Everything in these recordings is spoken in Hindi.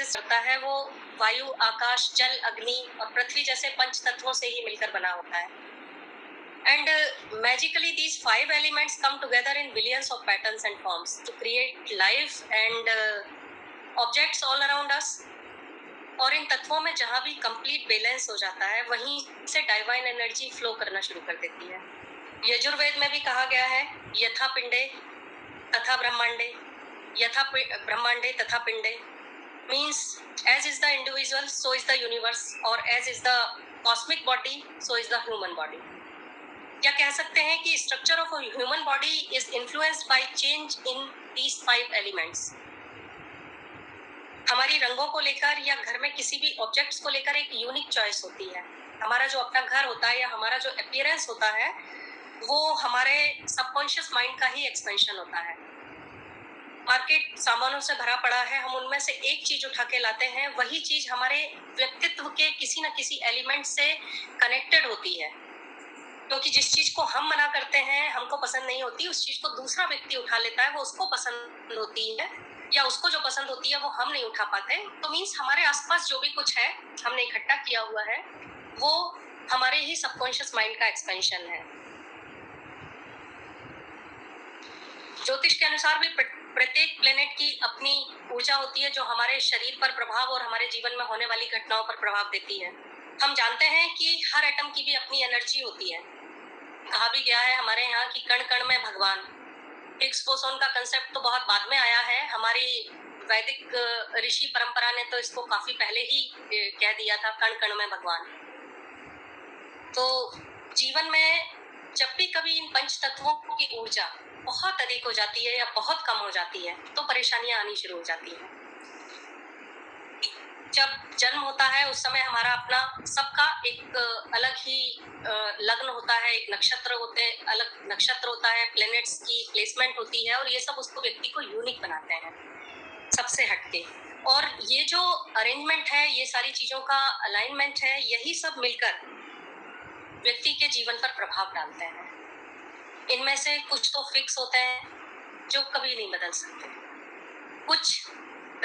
एग्जिस्ट करता है वो वायु, आकाश, जल, अग्नि और पृथ्वी जैसे पंच तत्वों से ही मिलकर बना होता है। And magically, these five elements come together in billions of patterns and forms to create life and objects all around us. और इन तत्वों में जहाँ भी कंप्लीट बैलेंस हो जाता है वहीं से डाइवाइन एनर्जी फ्लो करना शुरू कर देती है। यजुर्वेद में भी कहा गया है, यथा पिंडे तथा ब्रह्मांडे, यथा ब्रह्मांडे तथा पिंडे, means as is the individual so is the universe, or as is the cosmic body so is the human body. क्या कह सकते हैं कि structure of human body is influenced by change in these 5 elements. हमारी रंगों को लेकर या घर में किसी भी ऑब्जेक्ट्स को लेकर एक यूनिक चॉइस होती है। हमारा जो अपना घर होता है या हमारा जो अपीयरेंस होता है वो हमारे सबकॉन्शियस माइंड का ही एक्सपेंशन होता है। मार्केट सामानों से भरा पड़ा है, हम उनमें से एक चीज उठा के लाते हैं, वही चीज हमारे व्यक्तित्व के किसी न किसी एलिमेंट से कनेक्टेड होती है। क्योंकि जिस चीज को हम मना करते हैं, हमको पसंद नहीं होती, उस चीज को दूसरा व्यक्ति उठा लेता है, वो उसको पसंद होती है, या उसको जो पसंद होती है वो हम नहीं उठा पाते। तो मीन्स हमारे आसपास जो भी कुछ है हमने इकट्ठा किया हुआ है वो हमारे ही सबकॉन्शियस माइंड का एक्सपेंशन है। ज्योतिष के अनुसार भी प्रत्येक प्लेनेट की अपनी ऊर्जा होती है जो हमारे शरीर पर प्रभाव और हमारे जीवन में होने वाली घटनाओं पर प्रभाव देती है। हम जानते हैं कि हर एटम की भी अपनी एनर्जी होती है। कहा भी गया है हमारे यहाँ कि कण कण में भगवान। हिग्स बोसोन का कंसेप्ट तो बहुत बाद में आया है, हमारी वैदिक ऋषि परंपरा ने तो इसको काफी पहले ही कह दिया था, कण कण में भगवान। तो जीवन में जब भी कभी इन पंच तत्वों की ऊर्जा बहुत अधिक हो जाती है या बहुत कम हो जाती है तो परेशानियां आनी शुरू हो जाती हैं। जब जन्म होता है उस समय हमारा अपना सबका एक अलग ही लग्न होता है, एक नक्षत्र होते हैं, अलग नक्षत्र होता है, प्लैनेट्स की प्लेसमेंट होती है और ये सब उसको व्यक्ति को यूनिक बनाते हैं सबसे हटके। और ये जो अरेंजमेंट है, ये सारी चीजों का अलाइनमेंट है, यही सब मिलकर व्यक्ति के जीवन पर प्रभाव डालते हैं। इनमें से कुछ तो फिक्स होते हैं जो कभी नहीं बदल सकते, कुछ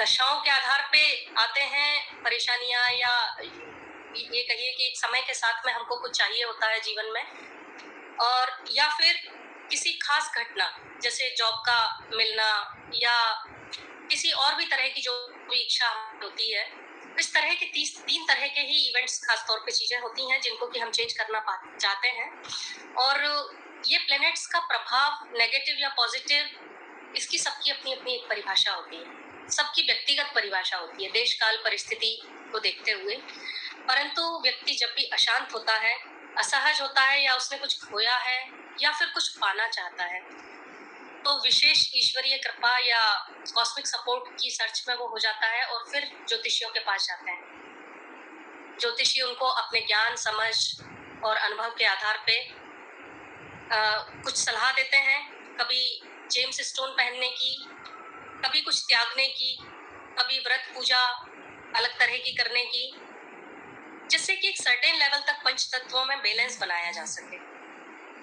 दशाओं के आधार पे आते हैं परेशानियां, या ये कहिए कि एक समय के साथ में हमको कुछ चाहिए होता है जीवन में, और या फिर किसी खास घटना जैसे जॉब का मिलना या किसी और भी तरह की जो भी इच्छा होती है। इस तरह के 3 तरह के ही इवेंट्स खास तौर पे चीजें होती हैं जिनको कि हम चेंज करना चाहते हैं। और ये प्लैनेट्स का प्रभाव नेगेटिव या पॉजिटिव, इसकी सबकी अपनी अपनी एक परिभाषा होती है, सबकी व्यक्तिगत परिभाषा होती है देश काल परिस्थिति को देखते हुए। परंतु व्यक्ति जब भी अशांत होता है, असहज होता है, या उसने कुछ खोया है या फिर कुछ पाना चाहता है, तो विशेष ईश्वरीय कृपा या कॉस्मिक सपोर्ट की सर्च में वो हो जाता है और फिर ज्योतिषियों के पास जाते हैं। ज्योतिषी उनको अपने ज्ञान, समझ और अनुभव के आधार पे कुछ सलाह देते हैं, कभी जेम्स स्टोन पहनने की, कभी कुछ त्यागने की, कभी व्रत पूजा अलग तरह की करने की, जिससे कि एक सर्टेन लेवल तक पंच तत्वों में बैलेंस बनाया जा सके।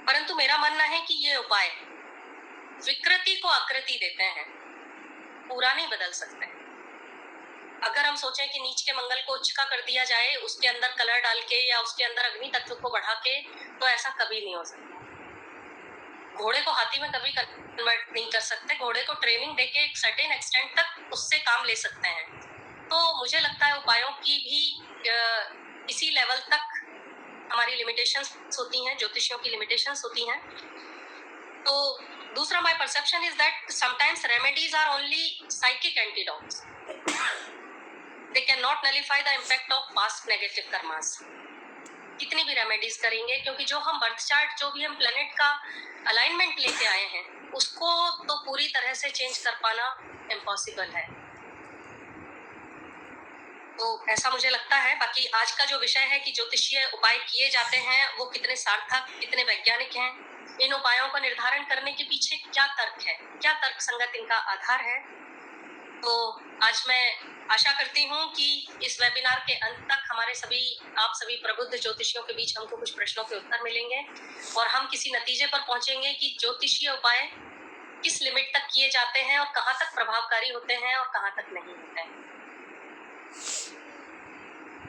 परंतु मेरा मानना है कि ये उपाय विकृति को आकृति देते हैं, पूरा नहीं बदल सकते। अगर हम सोचें कि नीच के मंगल को उच्च का कर दिया जाए उसके अंदर कलर डाल के या उसके अंदर अग्नि तत्व को बढ़ा के, तो ऐसा कभी नहीं हो सकता। घोड़े को हाथी में कभी कन्वर्ट नहीं कर सकते, घोड़े को ट्रेनिंग देके एक सर्टेन एक्सटेंट तक उससे काम ले सकते हैं। तो मुझे लगता है उपायों की भी इसी लेवल तक हमारी लिमिटेशंस होती हैं, ज्योतिषियों की लिमिटेशंस होती हैं। तो दूसरा, my perception is that sometimes remedies are only psychic antidotes, they can not nullify the impact of past negative karmas. कितनी भी रेमेडीज करेंगे, क्योंकि जो हम बर्थ चार्ट, जो भी हम प्लेनेट का अलाइनमेंट लेके आए हैं, उसको तो पूरी तरह से चेंज कर पाना इम्पॉसिबल है। तो ऐसा मुझे लगता है। बाकी आज का जो विषय है कि ज्योतिषीय उपाय किए जाते हैं वो कितने सार्थक, कितने वैज्ञानिक हैं, इन उपायों का निर्धारण करने के पीछे क्या तर्क है, क्या तर्क संगत इनका आधार है। तो आज मैं आशा करती हूँ कि इस वेबिनार के अंत तक हमारे आप सभी प्रबुद्ध ज्योतिषियों के बीच हमको कुछ प्रश्नों के उत्तर मिलेंगे और हम किसी नतीजे पर पहुंचेंगे कि ज्योतिषीय उपाय किस लिमिट तक किए जाते हैं और कहाँ तक प्रभावकारी होते हैं और कहाँ तक नहीं होते हैं।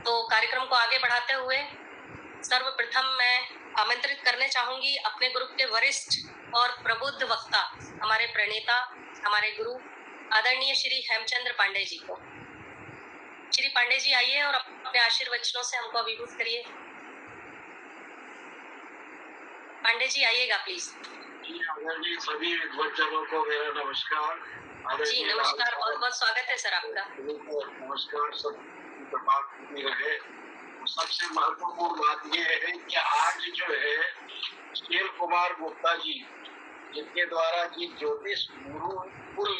तो कार्यक्रम को आगे बढ़ाते हुए सर्वप्रथम मैं आमंत्रित करने चाहूंगी अपने ग्रुप के वरिष्ठ और प्रबुद्ध वक्ता, हमारे प्रणेता, हमारे गुरु आदरणीय श्री हेमचंद्र पांडे जी को। श्री पांडे जी आइए और अपने आशीर्वचनों से हमको अभिभूत करिए। पांडे जी आइएगा प्लीज। जी सभी विद्वज्जनों को मेरा नमस्कार। जी नमस्कार, बहुत बहुत स्वागत है सर आपका। नमस्कार, सब प्रभात रहे। सबसे महत्वपूर्ण बात यह है कि आज जो है सुशील कुमार गुप्ता जी, जिनके द्वारा जी ज्योतिष गुरुकुल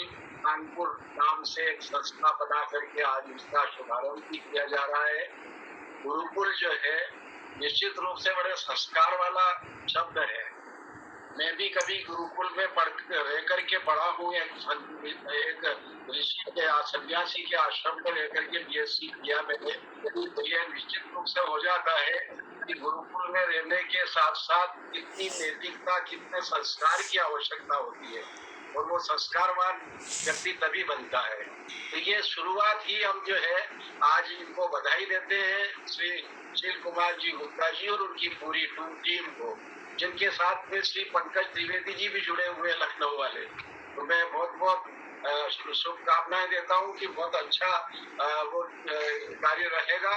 कानपुर नाम से एक संस्था बना करके आज इसका शुभारंभ भी किया जा रहा है। गुरुकुल जो है निश्चित रूप से बड़े संस्कार वाला शब्द है। मैं भी कभी गुरुकुल में रह करके पढ़ा हूँ। एक ऋषि के सन्यासी के आश्रम में रह करके बीएससी किया मैंने। तो यह निश्चित रूप से हो जाता है कि गुरुकुल में रहने के साथ साथ कितनी नैतिकता, कितने संस्कार की आवश्यकता होती है और वो संस्कारवान व्यक्ति तभी बनता है। तो ये शुरुआत ही हम जो है आज इनको बधाई देते हैं, श्री सुशील कुमार जी गुप्ता जी और उनकी पूरी टीम को, जिनके साथ में श्री पंकज द्विवेदी जी भी जुड़े हुए हैं लखनऊ वाले। तो मैं बहुत बहुत शुभकामनाएं देता हूं कि बहुत अच्छा वो कार्य रहेगा।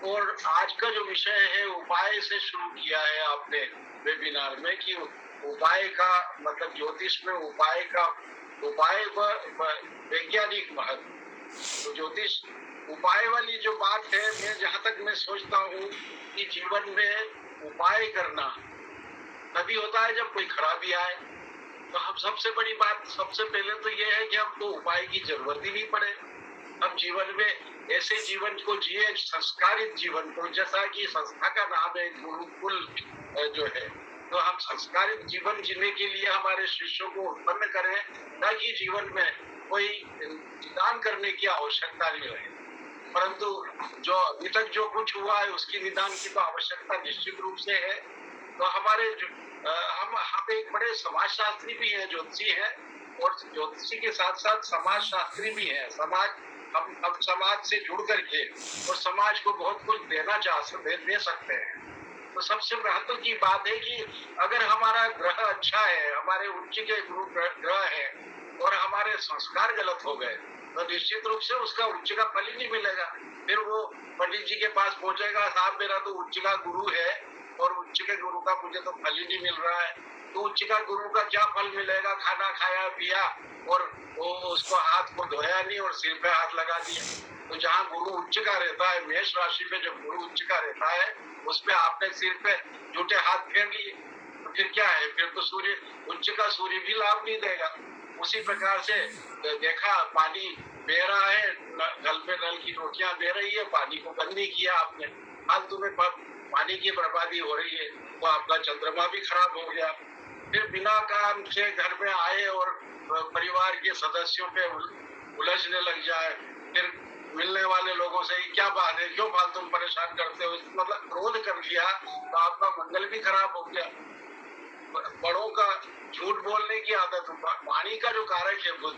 और आज का जो विषय है उपाय से शुरू किया है आपने वेबिनार में कि उपाय का मतलब ज्योतिष में उपाय वैज्ञानिक महत्व। तो ज्योतिष उपाय वाली जो बात है, मैं जहाँ तक मैं सोचता हूँ कि जीवन में उपाय करना तभी होता है जब कोई खराबी आए। तो हम सबसे बड़ी बात सबसे पहले तो ये है कि हमको उपाय की जरूरत ही नहीं पड़े। हम जीवन में ऐसे जीवन को जिए, संस्कारित जीवन को, जैसा कि संस्था का नाम है गुरुकुल जो है, तो हम संस्कारित जीवन जीने के लिए हमारे शिष्यों को उत्पन्न करें ताकि जीवन में कोई निदान करने की आवश्यकता नहीं रहे। परंतु जो अभी तक जो कुछ हुआ है उसकी निदान की तो आवश्यकता निश्चित रूप से है। तो हमारे हम एक बड़े समाजशास्त्री भी हैं, ज्योतिषी हैं, और ज्योतिषी के साथ साथ समाजशास्त्री भी हैं। हम समाज से जुड़ करके और समाज को बहुत कुछ दे सकते हैं। तो सबसे महत्व की बात है कि अगर हमारा ग्रह अच्छा है, हमारे उच्च के गुरु ग्रह है और हमारे संस्कार गलत हो गए तो निश्चित रूप से उसका उच्च का फल ही नहीं मिलेगा। फिर वो पंडित जी के पास पहुंचेगा, साहब मेरा तो उच्च का गुरु है और उच्च के गुरु का मुझे तो फल ही नहीं मिल रहा है। तो उच्च का गुरु का क्या फल मिलेगा? खाना खाया पिया और वो उसको हाथ को धोया नहीं और सिर पे हाथ लगा दिया। तो जहाँ गुरु उच्च का रहता है, मेष राशि पे जो गुरु उच्च का रहता है, उस पे आपने सिर पे झूठे हाथ फेर लिए तो फिर क्या है? फिर तो सूर्य उच्च का सूर्य भी लाभ नहीं देगा। उसी प्रकार से देखा, पानी बह रहा है, नल पे नल की टोटियां बह रही है, पानी को बंद नहीं किया आपने, फालतू में पानी की बर्बादी हो रही है, तो आपका चंद्रमा भी खराब हो गया। फिर बिना काम से घर में आए और परिवार के सदस्यों पे उलझने लग जाए, फिर मिलने वाले लोगों से क्या बात है, क्यों फालतू परेशान करते हो, मतलब क्रोध कर लिया तो आपका मंगल भी खराब हो गया। बड़ों का झूठ बोलने की आदत, वाणी का जो कारक है बुध,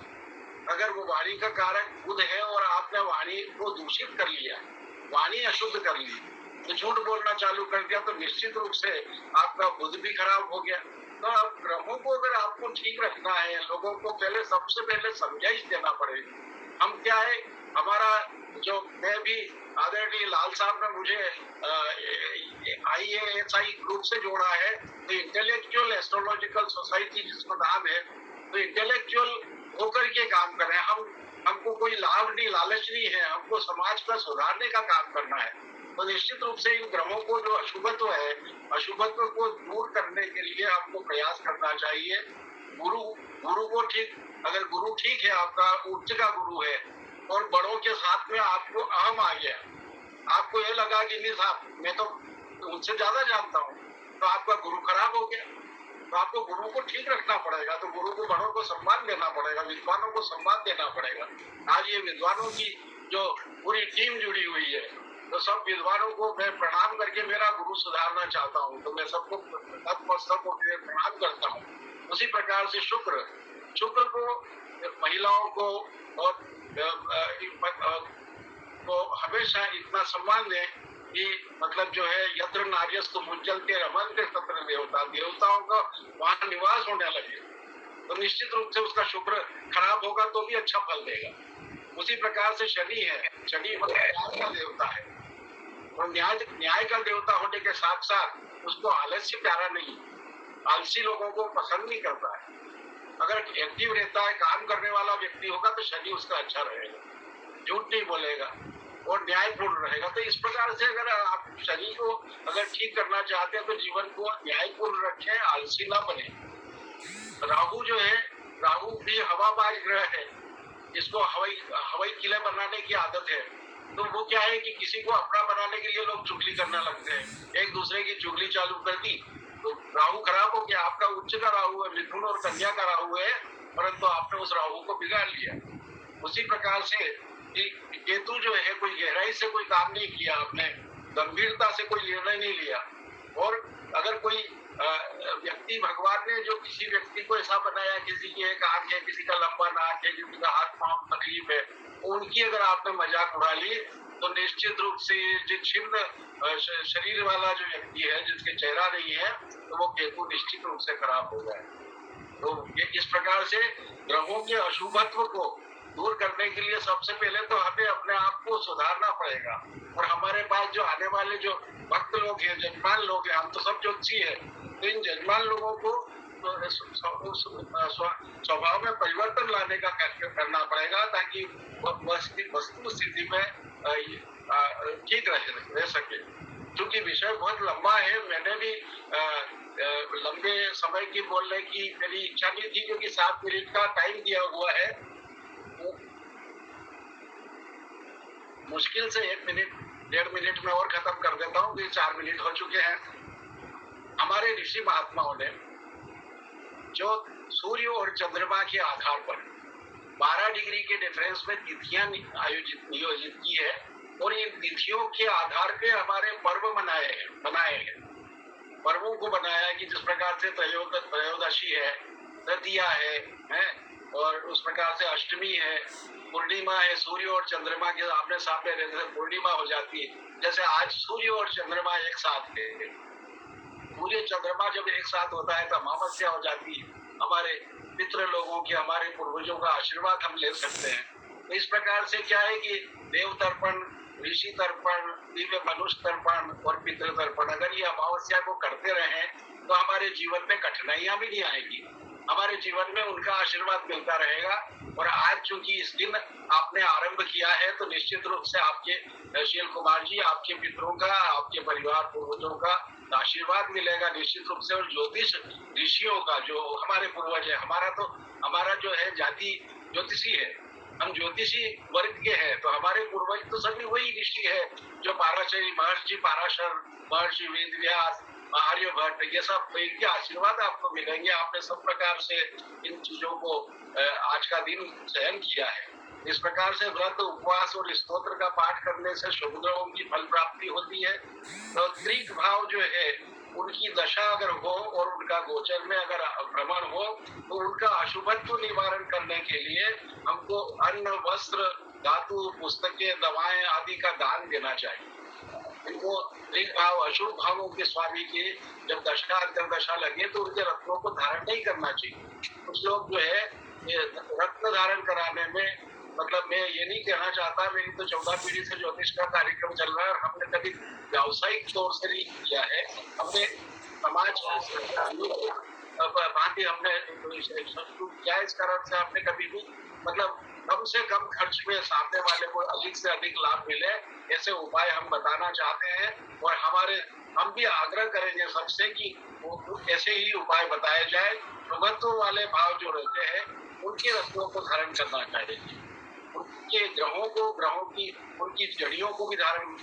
अगर वो वाणी का कारक बुध है और आपने वाणी को दूषित कर लिया, वाणी अशुद्ध कर ली, तो झूठ बोलना चालू कर दिया, तो निश्चित रूप से आपका बुध भी खराब हो गया। तो अब ग्रहों को अगर आपको ठीक रखना है, लोगों को सबसे पहले समझाइश देना पड़ेगा। हम क्या है, हमारा जो मैं भी आदरणीय लाल साहब ने मुझे IASI ग्रुप से जोड़ा है, तो इंटेलेक्चुअल एस्ट्रोलॉजिकल सोसाइटी जिसका नाम है, तो इंटेलेक्चुअल होकर के काम कर रहे हैं। हमको कोई लाभ नहीं, लालच नहीं है, हमको समाज का सुधारने का काम करना है। तो निश्चित रूप से इन ग्रहों को जो अशुभत्व है, अशुभत्व को दूर करने के लिए आपको प्रयास करना चाहिए। गुरु को ठीक, अगर गुरु ठीक है, आपका उच्च का गुरु है और बड़ों के साथ में आपको अहम आ गया, आपको ये लगा कि नहीं साहब मैं तो उनसे ज्यादा जानता हूँ, तो आपका गुरु खराब हो गया। तो आपको गुरु को ठीक रखना पड़ेगा, तो गुरु को, बड़ों को सम्मान देना पड़ेगा, विद्वानों को सम्मान देना पड़ेगा। आज ये विद्वानों की जो पूरी टीम जुड़ी हुई है, तो सब विद्वानों को मैं प्रणाम करके मेरा गुरु सुधारना चाहता हूँ, तो मैं सबको प्रणाम करता हूँ। उसी प्रकार से शुक्र को महिलाओं को और को हमेशा हमेशा इतना सम्मान दें कि मतलब जो है यत्र नार्यस्तु मुंचलते रमन्ते तत्र देवता, देवताओं का वहां निवास होने लगे तो निश्चित रूप से उसका शुक्र खराब होगा तो भी अच्छा फल देगा। उसी प्रकार से शनि है, शनि न्याय का देवता है और न्याय का देवता होने के साथ साथ उसको आलस्य प्यारा नहीं, आलसी लोगों को पसंद नहीं करता है। अगर एक्टिव रहता है, काम करने वाला व्यक्ति होगा तो शनि उसका अच्छा रहेगा, झूठ नहीं बोलेगा और न्यायपूर्ण रहेगा। तो इस प्रकार से अगर आप शनि को अगर ठीक करना चाहते हैं तो जीवन को न्यायपूर्ण रखें, आलसी ना बने। राहु जो है, राहु भी हवाबाज ग्रह है, जिसको हवाई किले बनाने की आदत है। तो वो क्या है कि किसी को अपना बनाने के लिए लोग चुगली करना लगते हैं, एक दूसरे की चुगली चालू कर दी तो राहु खराब हो गया। आपका उच्च का राहु है, मिथुन और कन्या का राहु है, परंतु आपने उस राहु को बिगाड़ लिया। उसी प्रकार से केतु जो है, कोई गहराई से कोई काम नहीं किया आपने, गंभीरता से कोई निर्णय नहीं लिया। और अगर कोई व्यक्ति, भगवान ने जो किसी व्यक्ति को ऐसा बनाया, किसी की एक आंख है, किसी का लंबा नाक है, किसी का हाथ पांव तकलीफ है, उनकी अगर आपने मजाक उड़ा ली तो निश्चित रूप से जो छिन्न शरीर वाला जो व्यक्ति है, जिसके चेहरा नहीं है, तो वो केतु निश्चित रूप से खराब हो जाए। तो ये इस प्रकार से ग्रहों के अशुभत्व को दूर करने के लिए सबसे पहले तो हमें अपने आप को सुधारना पड़ेगा। और हमारे पास जो आने वाले जो भक्त लोग हैं, जजमान लोग हैं, हम तो सब ज्योतिषी है, तो इन जजमान लोगों को स्वभाव में परिवर्तन लाने का करना पड़ेगा ताकि वस्तु स्थिति में ठीक रह सके। क्योंकि विषय बहुत लंबा है, मैंने भी लंबे समय की बोलने की मेरी इच्छा नहीं थी, क्योंकि 7 मिनट का टाइम दिया हुआ है। मुश्किल से 1 मिनट 1.5 मिनट में और खत्म कर देता हूँ, 4 मिनट हो चुके हैं। हमारे ऋषि महात्माओं ने जो सूर्य और चंद्रमा के आधार पर 12 डिग्री के डिफरेंस में तिथियां नियोजित की है और इन तिथियों के आधार पे हमारे पर्व बनाए हैं। पर्वों को बनाया है कि जिस प्रकार से त्रयोदशी है, तृतीया है और उस प्रकार से अष्टमी है, पूर्णिमा है, सूर्य और चंद्रमा के आमने सामने रहने से पूर्णिमा हो जाती है। जैसे आज सूर्य और चंद्रमा एक साथ है, सूर्य चंद्रमा जब एक साथ होता है तो अमावस्या हो जाती है। हमारे पितृ लोगों के, हमारे पूर्वजों का आशीर्वाद हम ले सकते हैं। तो इस प्रकार से क्या है कि देव तर्पण, ऋषि तर्पण, दिव्य मनुष्य तर्पण और पितृ तर्पण, अगर ये अमावस्या को करते रहे तो हमारे जीवन में कठिनाइयां भी नहीं आएगी, हमारे जीवन में उनका आशीर्वाद मिलता रहेगा। और आज चूंकि इस दिन आपने आरंभ किया है तो निश्चित रूप से आपके शील कुमार जी, आपके पितरों का, आपके परिवार पूर्वजों का आशीर्वाद मिलेगा निश्चित रूप से। और ज्योतिष ऋषियों का, जो हमारे पूर्वज है, हमारा जो है जाति ज्योतिषी है, हम ज्योतिषी वर्ग के हैं, तो हमारे पूर्वज तो सभी वही ऋषि है जो पाराशरी महर्षि, पाराशर महर्षि, वेद व्यास, आर्यभट्ट, ये सब इनके आशीर्वाद आपको मिलेंगे। आपने सब प्रकार से इन चीजों को आज का दिन चयन किया है। इस प्रकार से व्रत, उपवास और स्तोत्र का पाठ करने से शुभ ग्रहों की फल प्राप्ति होती है। तो त्रिक भाव जो है उनकी दशा अगर हो और उनका गोचर में अगर भ्रमण हो तो उनका अशुभत्व निवारण करने के लिए हमको अन्न, वस्त्र, धातु, पुस्तकें, दवाएं आदि का दान देना चाहिए। इनको त्रिक भाव, अशुभ भावों के स्वामी की जब दशा अंतर्दशा लगे तो उनके रत्नों को धारण नहीं करना चाहिए। कुछ लोग जो है रत्न धारण कराने में, मतलब मैं ये नहीं कहना चाहता, मेरी तो 14 पीढ़ी से ज्योतिष का कार्यक्रम चल रहा है और हमने कभी व्यावसायिक तौर से नहीं किया है। हमने समाज भांति हमने क्या, इस कारण से आपने कभी भी मतलब कम से कम खर्च में सामने वाले को अधिक से अधिक लाभ मिले, ऐसे उपाय हम बताना चाहते हैं। और हम भी आग्रह करेंगे सबसे कि ऐसे ही उपाय बताए जाए। प्रभुत्व वाले भाव जो रहते हैं उनके रत्नों को धारण करना चाहिए, उनके ग्रहों की उनकी जड़ियों को भी धारण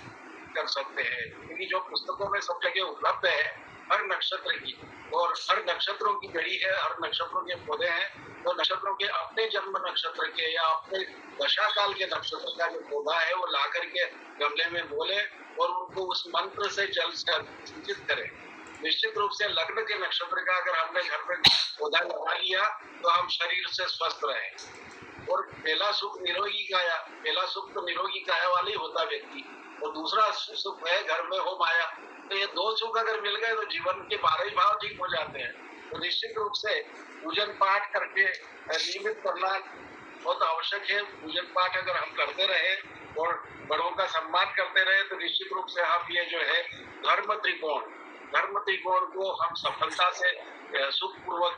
कर सकते हैं, क्योंकि जो पुस्तकों में सब जगह उपलब्ध है हर नक्षत्र की, और हर नक्षत्रों की जड़ी है, हर नक्षत्रों के पौधे हैं, तो नक्षत्रों के अपने जन्म नक्षत्र के या अपने दशा काल के नक्षत्र का जो पौधा है वो ला करके गमले में बोले और उनको उस मंत्र से जल से सिंचित करें। निश्चित रूप से लग्न के नक्षत्र का अगर हमने घर में पौधा लगा लिया तो हम शरीर से स्वस्थ रहे। और पहला सुख निरोगी काया, पहला सुख तो निरोगी काया वाला ही होता व्यक्ति, और दूसरा सुख है घर में हो माया। तो ये दो सुख अगर मिल गए तो जीवन के 12 ही भाव ठीक हो जाते हैं। तो निश्चित रूप से पूजन पाठ करके नियमित करना बहुत आवश्यक है। पूजन पाठ अगर हम करते रहे और बड़ों का सम्मान करते रहे तो निश्चित रूप से हम ये जो है धर्म त्रिकोण को हम सफलता से सुखपूर्वक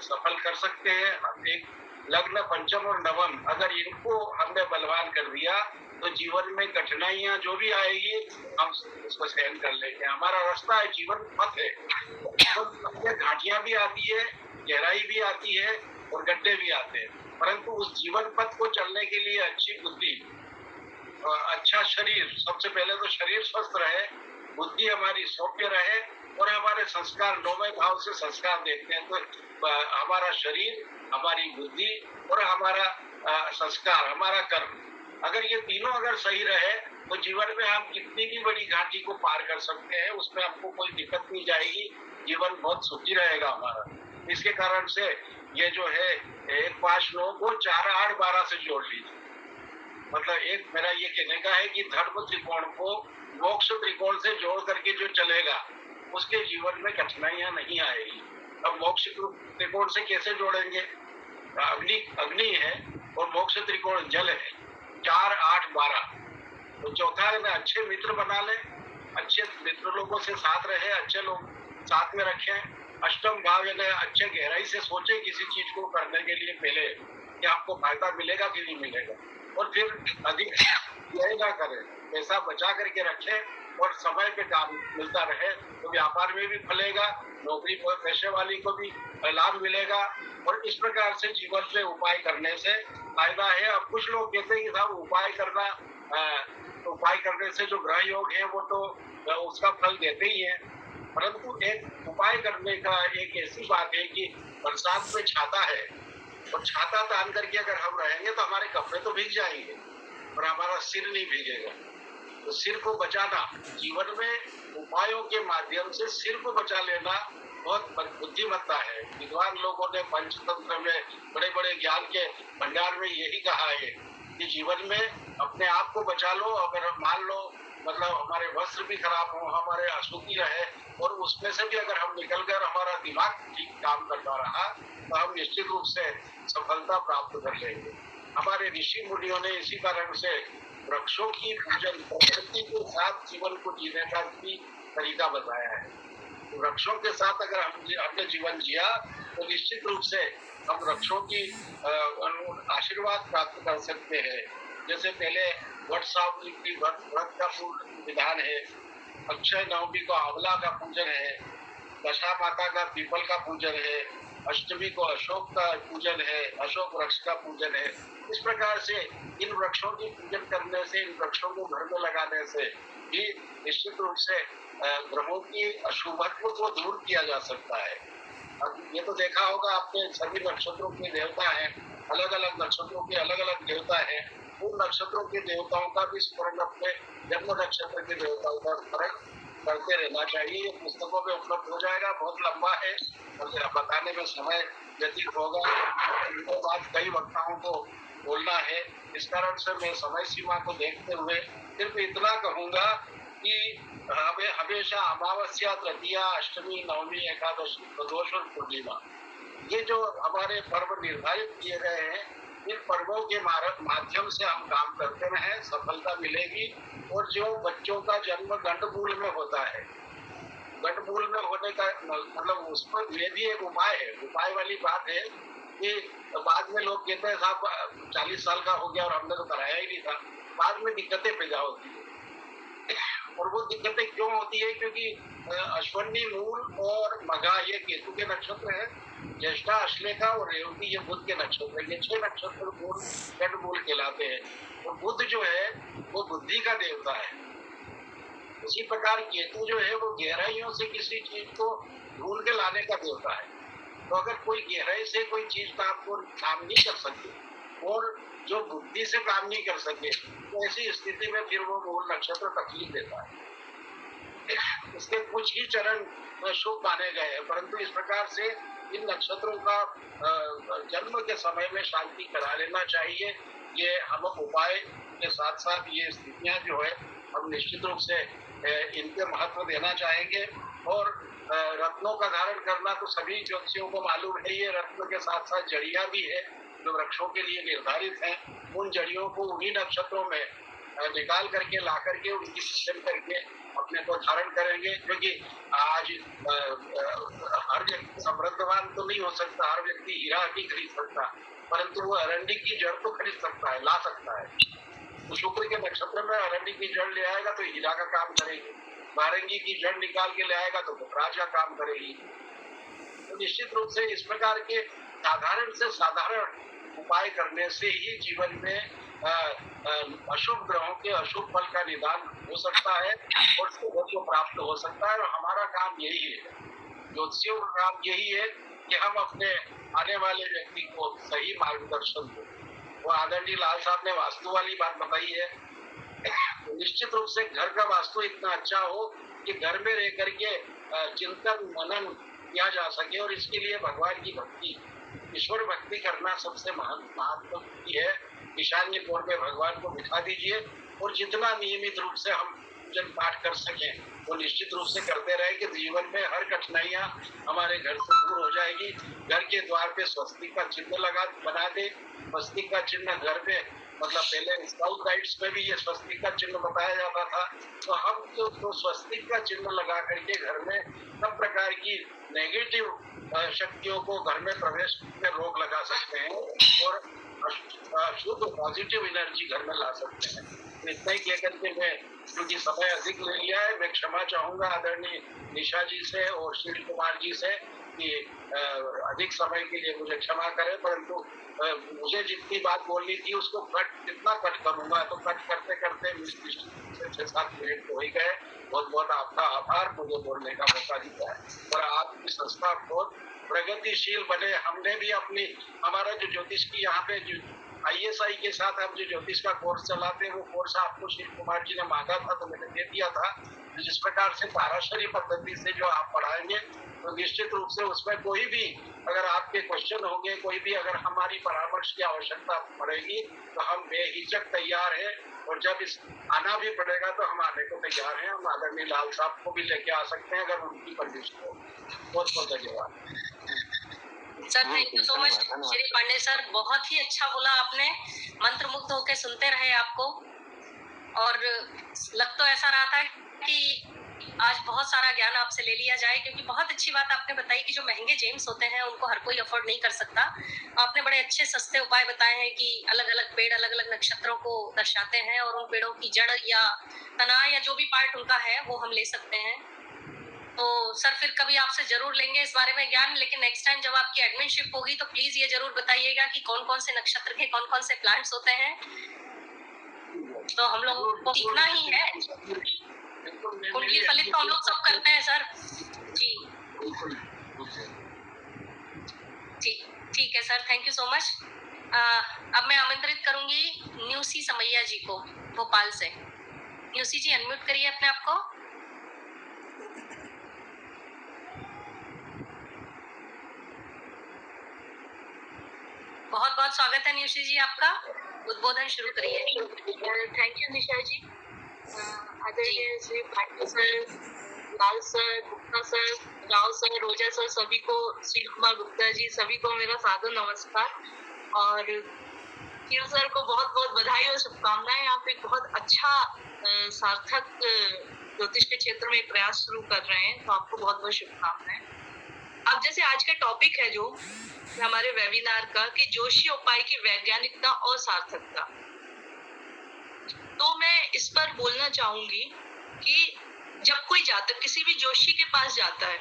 सफल कर सकते हैं। एक लग्न, पंचम और नवम अगर इनको हमने बलवान कर दिया तो जीवन में कठिनाइयां जो भी आएगी हम उसको सहन कर लेंगे। हमारा रास्ता है, जीवन पथ है, तो घाटियां भी आती है, गहराई भी आती है और गड्ढे भी आते हैं, परंतु उस जीवन पथ को चलने के लिए अच्छी बुद्धि, अच्छा शरीर, सबसे पहले तो शरीर स्वस्थ रहे, बुद्धि हमारी सौम्य रहे और हमारे संस्कार नौवे भाव से संस्कार देखते हैं तो हमारा शरीर, हमारी बुद्धि और हमारा संस्कार, हमारा कर्म, अगर ये तीनों अगर सही रहे तो जीवन में हम कितनी भी बड़ी घाटी को पार कर सकते हैं, उसमें हमको कोई दिक्कत नहीं जाएगी, जीवन बहुत सुखी रहेगा हमारा। इसके कारण से ये जो है 1 5 9 को 4 8 12 से जोड़ लीजिए। मतलब एक मेरा ये कहने का है कि धर्म त्रिकोण को मोक्ष त्रिकोण से जोड़ करके जो चलेगा उसके जीवन में कठिनाइयां नहीं आएगी। अब मोक्ष त्रिकोण से कैसे जोड़ेंगे? अग्नि है और मोक्ष त्रिकोण जल है, 4 8 12। तो चौथा है ना, अच्छे मित्र बना ले, अच्छे मित्र लोगों से साथ रहे, अच्छे लोग साथ में रखें। अष्टम भाव यानी अच्छे गहराई से सोचे किसी चीज को करने के लिए पहले कि आपको फायदा मिलेगा कि नहीं मिलेगा, और फिर अधिक व्यय ना करें, पैसा बचा करके रखें और समय पे काम मिलता रहे तो व्यापार में भी फलेगा, नौकरी पेशे वाली को भी लाभ मिलेगा। और इस प्रकार से जीवन में उपाय करने से फायदा है। अब कुछ लोग कहते हैं कि साहब उपाय करने से जो ग्रह योग है वो तो उसका फल देते ही है, परंतु एक उपाय करने का एक ऐसी बात है कि बरसात में छाता है और छाता तान करके अगर हम रहेंगे तो हमारे कपड़े तो भीग जाएंगे और हमारा सिर नहीं भीगेगा। तो सिर को बचाना, जीवन में उपायों के माध्यम से सिर को बचा लेना बहुत बुद्धिमत्ता है। विद्वान लोगों ने पंचतंत्र में, बड़े बड़े ज्ञान के भंडार में यही कहा है कि जीवन में अपने आप को बचा लो। अगर मान लो मतलब हमारे वस्त्र भी खराब हो, हमारे अशुद्धि रहे और उसमें से भी अगर हम निकल कर हमारा दिमाग ठीक काम करता रहा तो हम निश्चित रूप से सफलता प्राप्त कर लेंगे। हमारे ऋषि मुनियों ने इसी कारण से वृक्षों की पूजन, प्रकृति के साथ जीवन को जीने का भी तरीका बताया है। वृक्षों के साथ अगर हमने जीवन जिया तो निश्चित रूप से हम वृक्षों की आशीर्वाद प्राप्त कर सकते हैं। जैसे पहले वट सावित्री की व्रत का पूर्ण विधान है, अक्षय नवमी को आंवला का पूजन है, दशा माता का पीपल का पूजन है, अष्टमी को अशोक का पूजन है, अशोक वृक्ष का पूजन है। इस प्रकार से इन वृक्षों की पूजन करने से, इन वृक्षों को घर में लगाने से भी निश्चित रूप से ग्रहों की अशुभत्व को दूर किया जा सकता है। अब ये तो देखा होगा आपने, सभी नक्षत्रों के देवता हैं, अलग अलग नक्षत्रों के अलग अलग देवता हैं, उन नक्षत्रों के देवताओं का भी स्मरण अपने जन्म नक्षत्र के देवताओं का स्मरण करते रहना चाहिए। ये पुस्तकों में उपलब्ध हो जाएगा, बहुत लंबा है, बताने में समय व्यतीत होगा, इनके बाद कई वक्ताओं को बोलना है। इस कारण से मैं समय सीमा को देखते हुए सिर्फ इतना कहूंगा कि हमें हमेशा अमावस्या, तृतीया, अष्टमी, नवमी, एकादशी, प्रदोष और पूर्णिमा, ये जो हमारे पर्व निर्धारित किए गए हैं, इन पर्वों के माध्यम से हम काम करते रहें, सफलता मिलेगी। और जो बच्चों का जन्म गंडमूल में होता है, गंडमूल में होने का मतलब उस पर ये भी एक उपाय है। उपाय वाली बात है कि बाद में लोग कहते हैं साहब 40 साल का हो गया और हमने तो कराया ही नहीं था, बाद में दिक्कतें पैदा होती है। और वो दिक्कतें क्यों होती है? क्योंकि अश्वनी, मूल और मघा ये केतु के नक्षत्र है, ज्येष्ठा, अश्लेषा और रेवती ये बुध के नक्षत्र, ये 6 नक्षत्र मूल गंडमूल कहलाते हैं। और बुध जो है वो बुद्धि का देवता है। उसी प्रकार केतु जो है वो गहराइयों से किसी चीज को ढूंढ के लाने का देवता है। तो अगर कोई गहराई से कोई चीज काम नहीं कर सके और जो बुद्धि से काम नहीं कर सके तो ऐसी स्थिति में फिर वो मूल नक्षत्र तकलीफ देता है। इसके कुछ ही चरण शुभ माने गए हैं, परंतु इस प्रकार से इन नक्षत्रों का जन्म के समय में शांति करा लेना चाहिए। ये हम उपाय के साथ साथ ये स्थितियां जो है हम निश्चित रूप से इनके महत्व देना चाहेंगे। और रत्नों का धारण करना तो सभी ज्योतिषियों को मालूम है। ये रत्न के साथ साथ जड़ियां भी है जो वृक्षों के लिए निर्धारित हैं। उन जड़ियों को उन्हीं नक्षत्रों में निकाल करके ला करके उनकी पूजन करके अपने को धारण करेंगे। क्योंकि आज हर व्यक्ति समृद्धवान तो नहीं हो सकता, हर व्यक्ति हीरा नहीं खरीद सकता, परंतु वो अरंडी की जड़ तो खरीद सकता है, ला सकता है। तो शुक्र के नक्षत्र में अरंडी की जड़ ले आएगा तो हीरा का काम करेगी, नारंगी की जड़ निकाल के ले आएगा तो पुखराज का काम करेगी। तो निश्चित रूप से इस प्रकार के साधारण से साधारण उपाय करने से ही जीवन में अशुभ ग्रहों के अशुभ फल का निदान हो सकता है और शुभ को प्राप्त हो सकता है। और हमारा काम यही है, ज्योतिषियों का काम यही है कि हम अपने आने वाले व्यक्ति को सही मार्गदर्शन दें। वो आदरणीय लाल साहब ने वास्तु वाली बात बताई है। तो निश्चित रूप से घर का वास्तु इतना अच्छा हो कि घर में रह करके चिंतन मनन किया जा सके। और इसके लिए भगवान की भक्ति, ईश्वर भक्ति करना सबसे महत्व है। ईशान्य कोण में भगवान को बिठा दीजिए और जितना नियमित रूप से हम पूजन पाठ कर सकें वो निश्चित रूप से करते रहे कि जीवन में हर कठिनाइयां हमारे घर से दूर हो जाएगी। घर के द्वार पे स्वस्तिक का चिन्ह बना दे। स्वस्तिक का चिन्ह घर पे, मतलब पहले स्काउट गाइड्स में भी ये स्वस्तिक का चिन्ह बताया जाता था। तो हम तो स्वस्तिक का चिन्ह लगा करके घर में सब प्रकार की नेगेटिव शक्तियों को घर में प्रवेश में रोक लगा सकते हैं और शुद्ध पॉजिटिव एनर्जी घर में ला सकते हैं। इतना ही कह करके मैं, क्योंकि समय अधिक ले लिया है, मैं क्षमा चाहूंगा आदरणीय निशा जी से और श्री कुमार जी से कि अधिक समय के लिए मुझे क्षमा करें। परंतु मुझे जितनी बात बोलनी थी उसको कितना कट करूंगा, तो कट करते करते 6-7 मिनट तो हो ही गए। बहुत बहुत आपका आभार मुझे बोलने का मौका दिया है। और आपकी संस्था बहुत प्रगतिशील बने। हमने भी हमारा जो ज्योतिष की यहाँ पे ISI के साथ हम जो ज्योतिष का कोर्स चलाते हैं वो कोर्स आपको श्री कुमार जी ने मांगा था तो मैंने दे दिया था। जिस प्रकार से ताराशरी पद्धति से जो आप पढ़ाएंगे तो निश्चित रूप से उसमें कोई भी अगर आपके क्वेश्चन होंगे, कोई भी अगर हमारी परामर्श की आवश्यकता पड़ेगी तो हम बेहिचक तैयार हैं। और जब आना भी पड़ेगा तो हम आने को तैयार हैं। हम आदरणीय लाल साहब को भी लेके आ सकते हैं अगर उनकी कंडीशन हो। बहुत बहुत धन्यवाद sir. Thank you so much Shri Pandey sir, बहुत ही अच्छा बोला आपने। मंत्रमुग्ध होकर सुनते रहे आपको। और लग तो ऐसा रहा था कि आज बहुत सारा ज्ञान आपसे ले लिया जाए, क्योंकि बहुत अच्छी बात आपने बताई कि जो महंगे जेम्स होते हैं उनको हर कोई अफोर्ड नहीं कर सकता। आपने बड़े अच्छे सस्ते उपाय बताए हैं कि अलग अलग पेड़ अलग अलग नक्षत्रों को दर्शाते हैं और उन पेड़ों की जड़ या तना या जो भी पार्ट उनका है वो हम ले सकते हैं। तो सर फिर कभी आपसे जरूर लेंगे इस बारे में ज्ञान, लेकिन नेक्स्ट टाइम जब आपकी एडमिनशिप होगी तो प्लीज ये जरूर बताइएगा कि कौन कौन से नक्षत्र के कौन कौन से प्लांट्स होते हैं। तो हम लोग को सीखना ही है। कुंडली फलित तो हम लोग सब करते हैं सर जी। ठीक है sir, thank you so much. अब मैं आमंत्रित करूंगी न्यूसी समैया जी को भोपाल से। न्यूसी जी अनम्यूट करिए अपने आप को। बहुत बहुत स्वागत है न्यूसी जी आपका, उद्बोधन शुरू करिए। Thank you Nisha ji. आदरणीय Shri Pandey sir, Lal sir, Gupta sir, Rao sir, Roja sir, सभी को, श्री कुमार गुप्ता जी, सभी को मेरा सादर नमस्कार। और किरू सर को बहुत बहुत बधाई और शुभकामनाएं। आप एक बहुत अच्छा सार्थक ज्योतिष के क्षेत्र में प्रयास शुरू कर रहे हैं, तो आपको बहुत बहुत शुभकामनाएं। अब जैसे आज का टॉपिक है जो हमारे वेबिनार का कि जोशी उपाय की वैज्ञानिकता और सार्थकता, तो मैं इस पर बोलना चाहूंगी कि जब कोई जातक किसी भी जोशी के पास जाता है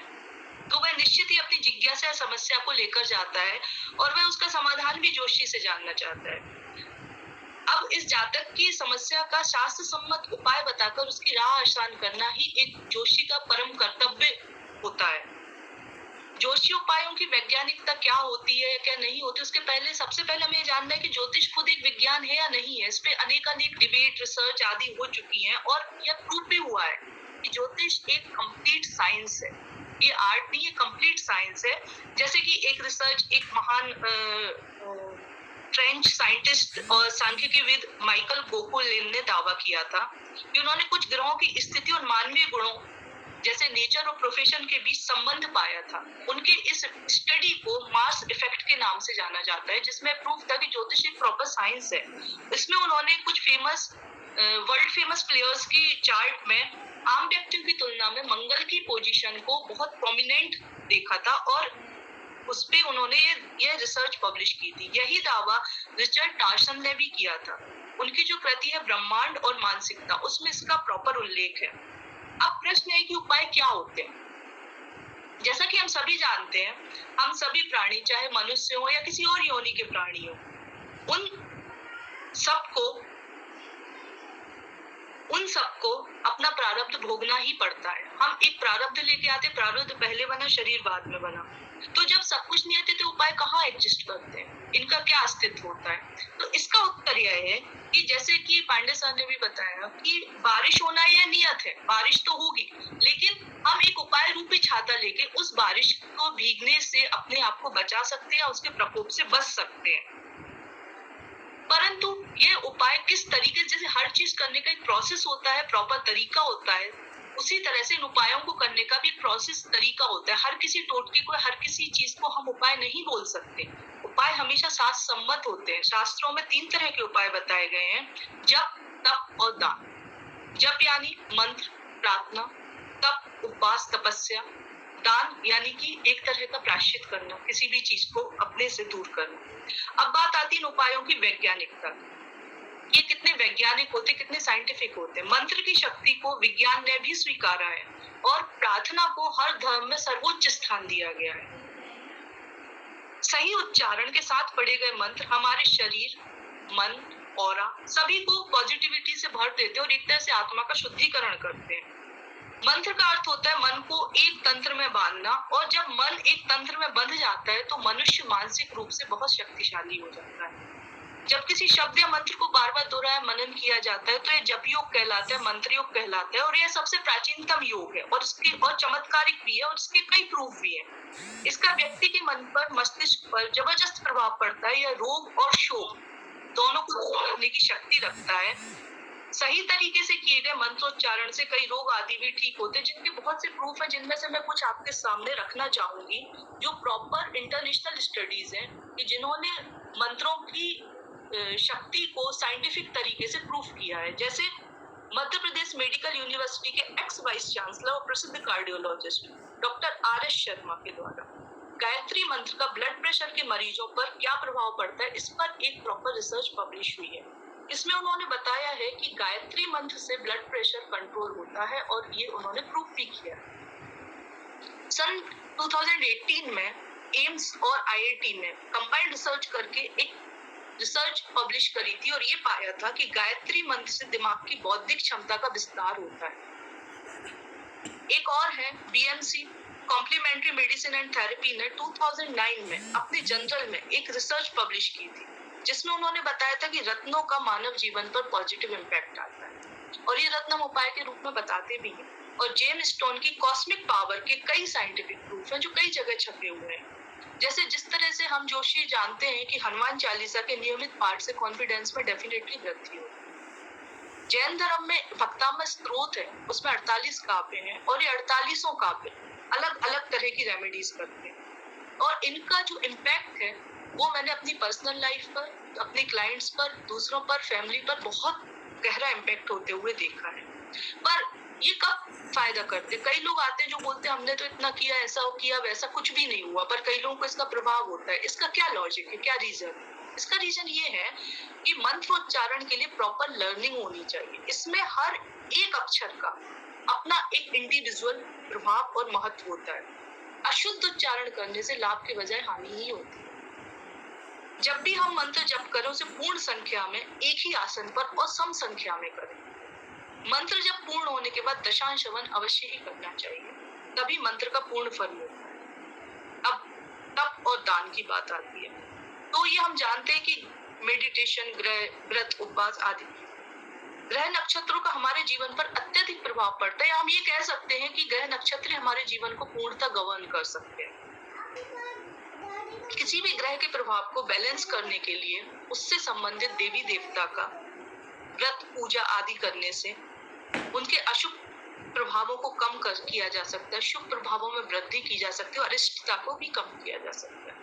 तो वह निश्चित ही अपनी जिज्ञासा या समस्या को लेकर जाता है और वह उसका समाधान भी जोशी से जानना चाहता है। अब इस जातक की समस्या का शास्त्र सम्मत उपाय बताकर उसकी राह आसान करना ही एक जोशी का परम कर्तव्य होता है। जोशी उपायों की वैज्ञानिकता क्या होती है या क्या नहीं होती, उसके पहले सबसे पहले हमें जानना है कि ज्योतिष खुद एक विज्ञान है या नहीं है। इस पे अनेक डिबेट, रिसर्च आदि हो चुकी हैं और यह प्रूव भी हुआ है कि ज्योतिष एक कंप्लीट साइंस है। ये आर्ट नहीं, ये कंप्लीट साइंस है। जैसे कि एक रिसर्च एक महान फ्रेंच साइंटिस्ट और सांख्यिकीविद माइकल गोकुलिन ने दावा किया था कि उन्होंने कुछ ग्रहों की स्थिति और मानवीय गुणों जैसे नेचर और प्रोफेशन के बीच संबंध पाया था। उनके इस स्टडी को मार्स इफेक्ट के नाम से जाना जाता है, जिसमें प्रूफ था कि ज्योतिष एक प्रॉपर साइंस है। इसमें उन्होंने कुछ फेमस वर्ल्ड फेमस प्लेयर्स की चार्ट में आम व्यक्तियों की तुलना में मंगल की पोजीशन को बहुत प्रोमिनेंट देखा था और उस पे उन्होंने ये रिसर्च पब्लिश की थी। यही दावा रिचर्ड टार्सन ने भी किया था। उनकी जो कृति है ब्रह्मांड और मानसिकता, उसमें इसका प्रॉपर उल्लेख है। अब प्रश्न है कि उपाय क्या होते हैं। जैसा कि हम सभी जानते हैं, हम सभी प्राणी, चाहे मनुष्य हो या किसी और योनि के प्राणी हो, उन सबको अपना प्रारब्ध भोगना ही पड़ता है। हम एक प्रारब्ध लेके आते, प्रारब्ध पहले बना, शरीर बाद में बना। तो जब सब कुछ नियत है तो उपाय कहाँ एग्जिस्ट करते हैं, इनका क्या अस्तित्व होता है? तो इसका उत्तर यह है कि जैसे कि पांडे सर ने भी बताया कि बारिश होना यह नियत है, बारिश तो होगी, लेकिन हम एक उपाय रूपी छाता लेके उस बारिश को भीगने से अपने आप को बचा सकते हैं, उसके प्रकोप से बच सकते हैं। परंतु ये उपाय किस तरीके, जैसे हर चीज करने का एक प्रोसेस होता है, प्रॉपर तरीका होता है, उसी तरह से इन उपायों को करने का भी प्रोसेस तरीका होता है। हर किसी टोटके को, हर किसी चीज को हम उपाय नहीं बोल सकते। उपाय हमेशा शास्त्र सम्मत होते हैं। शास्त्रों में 3 तरह के उपाय बताए गए हैं: जप, तप और दान। जप यानी मंत्र, प्रार्थना; तप उपवास, तपस्या; दान यानी कि एक तरह का प्रायश्चित करना, किसी भी चीज को अपने से दूर करना। अब बात आती है इन उपायों की वैज्ञानिकता। ये कितने वैज्ञानिक होते, कितने साइंटिफिक होते। मंत्र की शक्ति को विज्ञान ने भी स्वीकारा है और प्रार्थना को हर धर्म में सर्वोच्च स्थान दिया गया है। सही उच्चारण के साथ पढ़े गए मंत्र हमारे शरीर, मन, ऑरा सभी को पॉजिटिविटी से भर देते हैं और एक तरह से आत्मा का शुद्धिकरण करते हैं। मंत्र का अर्थ होता है मन को एक तंत्र में बांधना, और जब मन एक तंत्र में बंध जाता है तो मनुष्य मानसिक रूप से बहुत शक्तिशाली हो जाता है। जब किसी शब्द या मंत्र को बार बार दोहराया मनन किया जाता है तो यह जप योग कहलाता है, मंत्र योग कहलाता है, और यह सबसे प्राचीनतम योग है और इसके और चमत्कारिक भी है और इसके कई प्रूफ भी है। इसका व्यक्ति के मन पर, मस्तिष्क पर जबरदस्त प्रभाव पड़ता है। यह रोग और शोक दोनों को दूर करने की शक्ति रखता है। सही तरीके से किए गए मंत्रोच्चारण से कई रोग आदि भी ठीक होते हैं, जिनके बहुत से प्रूफ है, जिनमें से मैं कुछ आपके सामने रखना चाहूंगी, जो प्रॉपर इंटरनेशनल स्टडीज हैं कि जिन्होंने मंत्रों की शक्ति को साइंटिफिक तरीके से प्रूफ किया है। जैसे मध्य प्रदेश मेडिकल यूनिवर्सिटी के एक्स वाइस चांसलर और प्रसिद्ध कार्डियोलॉजिस्ट डॉक्टर RS शर्मा के द्वारा गायत्री मंत्र का ब्लड प्रेशर के मरीजों पर क्या प्रभाव पड़ता है, इस पर एक प्रॉपर रिसर्च पब्लिश हुई है। इसमें उन्होंने बताया है कि गायत्री मंत्र से ब्लड प्रेशर कंट्रोल होता है और ये उन्होंने प्रूफ भी किया। सन 2018 में एम्स और IIT ने कंबाइंड रिसर्च करके एक रिसर्च पब्लिश करी थी और ये पाया था कि गायत्री मंत्र से दिमाग की बौद्धिक क्षमता का विस्तार होता है। एक और है BMC complementary medicine and therapy ने 2009 में अपने जर्नल में एक रिसर्च पब्लिश की थी, जिसमें उन्होंने बताया था कि रत्नों का मानव जीवन पर पॉजिटिव इम्पैक्ट आता है और ये रत्न हम उपाय के रूप में बताते भी हैं। और जेम्स स्टोन की कॉस्मिक पावर के कई साइंटिफिक प्रूफ हैं जो कई जगह छपे हुए हैं। जैसे जिस तरह से हम जोशी जानते हैं कि हनुमान चालीसा के नियमित पाठ से कॉन्फिडेंस में डेफिनेटली वृद्धि होती है। जैन धर्म में भक्तामय स्त्रोत है, उसमें 48 काव्य हैं और ये 48 काव्य अलग अलग तरह की रेमेडीज करते हैं और इनका जो इम्पैक्ट है वो मैंने अपनी पर्सनल लाइफ पर, अपने क्लाइंट्स पर, दूसरों पर, फैमिली पर बहुत गहरा इम्पैक्ट होते हुए देखा है। पर ये कब फायदा करते? कई लोग आते हैं जो बोलते हैं हमने तो इतना किया, ऐसा किया, वैसा, कुछ भी नहीं हुआ, पर कई लोगों को इसका प्रभाव होता है। इसका क्या लॉजिक है, क्या रीजन? इसका रीजन ये है कि मंत्रोच्चारण के लिए प्रॉपर लर्निंग होनी चाहिए। इसमें हर एक अक्षर का अपना एक इंडिविजुअल प्रभाव और महत्व होता है। अशुद्ध उच्चारण करने से लाभ के बजाय हानि ही होती है। जब भी हम मंत्र जप करें उसे पूर्ण संख्या में एक ही आसन पर और सम संख्या में करें। मंत्र जब पूर्ण होने के बाद दशांश हवन अवश्य ही करना चाहिए, तभी मंत्र का पूर्ण फल मिलता है। अब तप और दान की बात आती है तो ये हम जानते हैं कि मेडिटेशन, व्रत, उपवास आदि ग्रह नक्षत्रों का हमारे जीवन पर अत्यधिक प्रभाव पड़ता है। हम ये कह सकते हैं कि ग्रह नक्षत्र हमारे जीवन को पूर्णतः गवर्न कर सकते हैं। किसी भी ग्रह के प्रभाव को बैलेंस करने के लिए उससे संबंधित देवी देवता का व्रत पूजा आदि करने से उनके अशुभ प्रभावों को कम किया जा सकता है, शुभ प्रभावों में वृद्धि की जा सकती है और अरिष्टता को भी कम किया जा सकता है।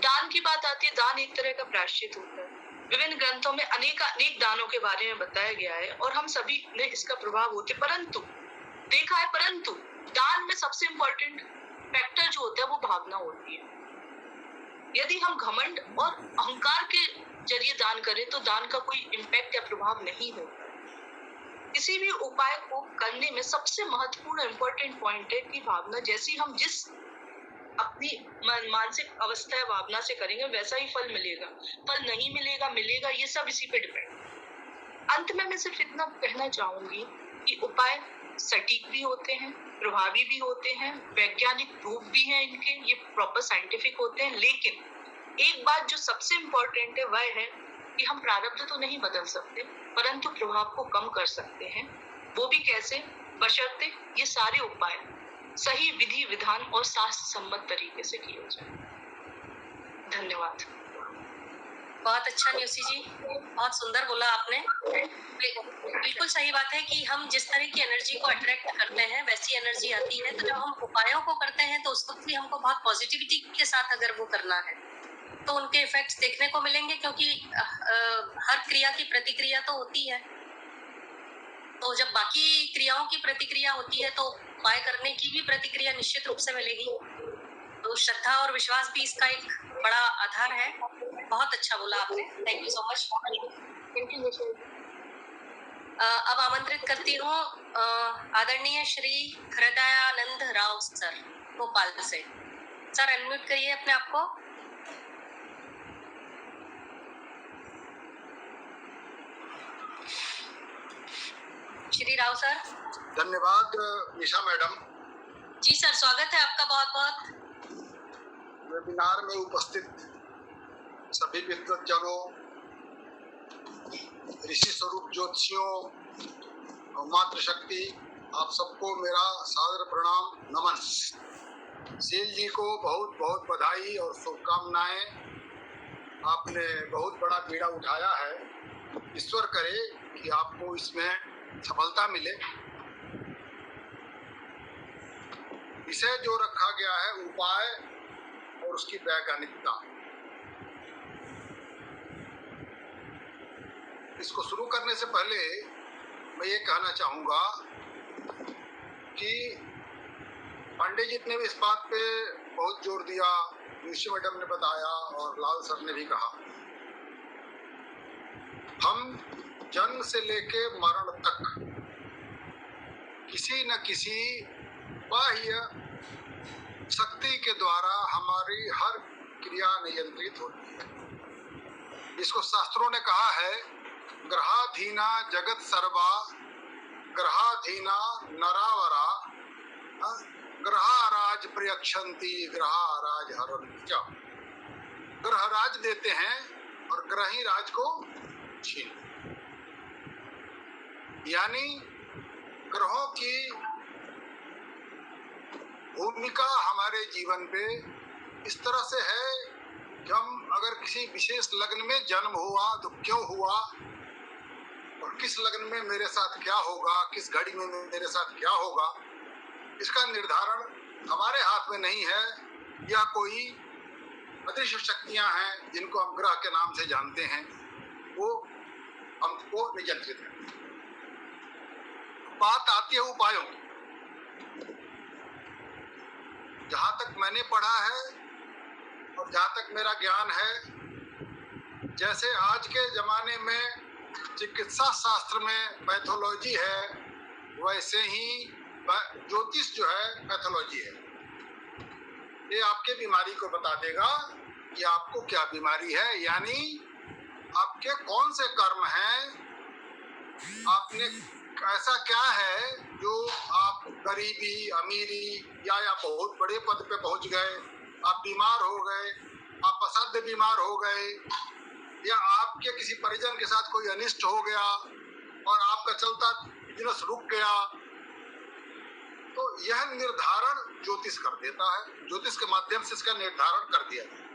दान की बात आती है, दान एक तरह का प्रायश्चित होता है। विभिन्न ग्रंथों में अनेक दानों के बारे में बताया गया है और हम सभी ने इसका प्रभाव होते परंतु दान में सबसे इम्पोर्टेंट फैक्टर जो होता है वो भावना होती है। यदि हम घमंड और अहंकार के जरिए दान करें तो दान का कोई इम्पैक्ट या प्रभाव नहीं होता। किसी भी उपाय को करने में सबसे महत्वपूर्ण इम्पोर्टेंट पॉइंट है कि भावना, जैसी हम जिस अपनी मानसिक अवस्था या भावना से करेंगे वैसा ही फल मिलेगा। फल नहीं मिलेगा ये सब इसी पे डिपेंड। अंत में मैं सिर्फ इतना कहना चाहूंगी कि उपाय सटीक भी होते हैं, प्रभावी भी होते हैं, वैज्ञानिक प्रूफ भी है इनके, ये प्रॉपर साइंटिफिक होते हैं। लेकिन एक बात जो सबसे इम्पोर्टेंट है वह है कि हम प्रारब्ध तो नहीं बदल सकते परंतु प्रभाव को कम कर सकते हैं। वो भी कैसे? बशर्ते ये सारे उपाय सही विधि विधान और शास्त्र सम्मत तरीके से किए जाए। धन्यवाद। बहुत अच्छा न्यूसी जी, बहुत सुंदर बोला आपने। बिल्कुल सही बात है कि हम जिस तरह की एनर्जी को अट्रैक्ट करते हैं वैसी एनर्जी आती है। तो जब हम उपायों को करते हैं तो उस वक्त भी हमको बहुत पॉजिटिविटी के साथ अगर वो करना है तो उनके इफेक्ट्स देखने को मिलेंगे, क्योंकि हर क्रिया की प्रतिक्रिया तो होती है। तो जब बाकी क्रियाओं की प्रतिक्रिया होती है तो उपाय करने की भी प्रतिक्रिया निश्चित रूप से मिलेगी। तो श्रद्धा और विश्वास भी इसका एक बड़ा आधार है। बहुत अच्छा बोला आपने, थैंक यू सो मच। अब आमंत्रित करती हूँ आदरणीय श्री हृदयानंद राव सर, भोपाल से। सर अनम्यूट करिए अपने आप को। श्री राव सर। धन्यवाद निशा मैडम। जी सर, स्वागत है आपका बहुत बहुत। वेबिनार में उपस्थित सभी विद्वतजनों, ऋषि स्वरूप ज्योतिषियों और मातृशक्ति, आप सबको मेरा सादर प्रणाम नमन। सील जी को बहुत बहुत बधाई और शुभकामनाएं। आपने बहुत बड़ा बीड़ा उठाया है। ईश्वर करे कि आपको इसमें सफलता मिले। विषय जो रखा गया है उपाय और उसकी वैज्ञानिकता, इसको शुरू करने से पहले मैं ये कहना चाहूँगा कि पांडे जी ने भी इस बात पे बहुत जोर दिया, ऋषि मैडम ने बताया और लाल सर ने भी कहा, हम जन्म से लेके मरण तक किसी न किसी बाह्य शक्ति के द्वारा हमारी हर क्रिया नियंत्रित होती है। इसको शास्त्रों ने कहा है, ग्रहाधीना जगत सर्वा, ग्रहाधीना नरावरा, ग्रहाराज प्रयक्षन्ति, ग्रहाराज हरन्ति च। ग्रह राज देते हैं और ग्रह ही राज को छीन। यानी ग्रहों की भूमिका हमारे जीवन पे इस तरह से है कि हम अगर किसी विशेष लग्न में जन्म हुआ तो क्यों हुआ और किस लग्न में मेरे साथ क्या होगा, किस घड़ी में मेरे साथ क्या होगा, इसका निर्धारण हमारे हाथ में नहीं है। यह कोई अदृश्य शक्तियां हैं जिनको हम ग्रह के नाम से जानते हैं, वो हमको नियंत्रित करते हैं। बात आती है उपायों की। जहां तक मैंने पढ़ा है और जहां तक मेरा ज्ञान है, जैसे आज के जमाने में चिकित्सा शास्त्र में पैथोलॉजी है, वैसे ही ज्योतिष जो है पैथोलॉजी है। ये आपके बीमारी को बता देगा कि आपको क्या बीमारी है, यानी आपके कौन से कर्म हैं, आपने ऐसा क्या है जो आप गरीबी, अमीरी या बहुत बड़े पद पे पहुंच गए, आप बीमार हो गए, आप असाध्य बीमार हो गए, या आपके किसी परिजन के साथ कोई अनिष्ट हो गया और आपका चलता बिजनेस रुक गया, तो यह निर्धारण ज्योतिष कर देता है। ज्योतिष के माध्यम से इसका निर्धारण कर दिया जाए।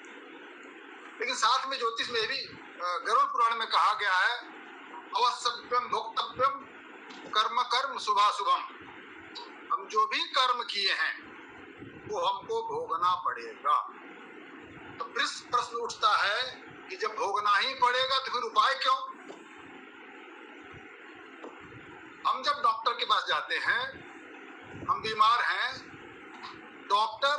लेकिन साथ में ज्योतिष में भी गरुड़ पुराण में कहा गया है, अवश्यम भोक्तव्यम कर्म कर्म शुभाशुभम। हम जो भी कर्म किए हैं वो हमको भोगना पड़ेगा। तो प्रश्न उठता है कि जब भोगना ही पड़ेगा तो फिर उपाय क्यों? हम जब डॉक्टर के पास जाते हैं, हम बीमार हैं, डॉक्टर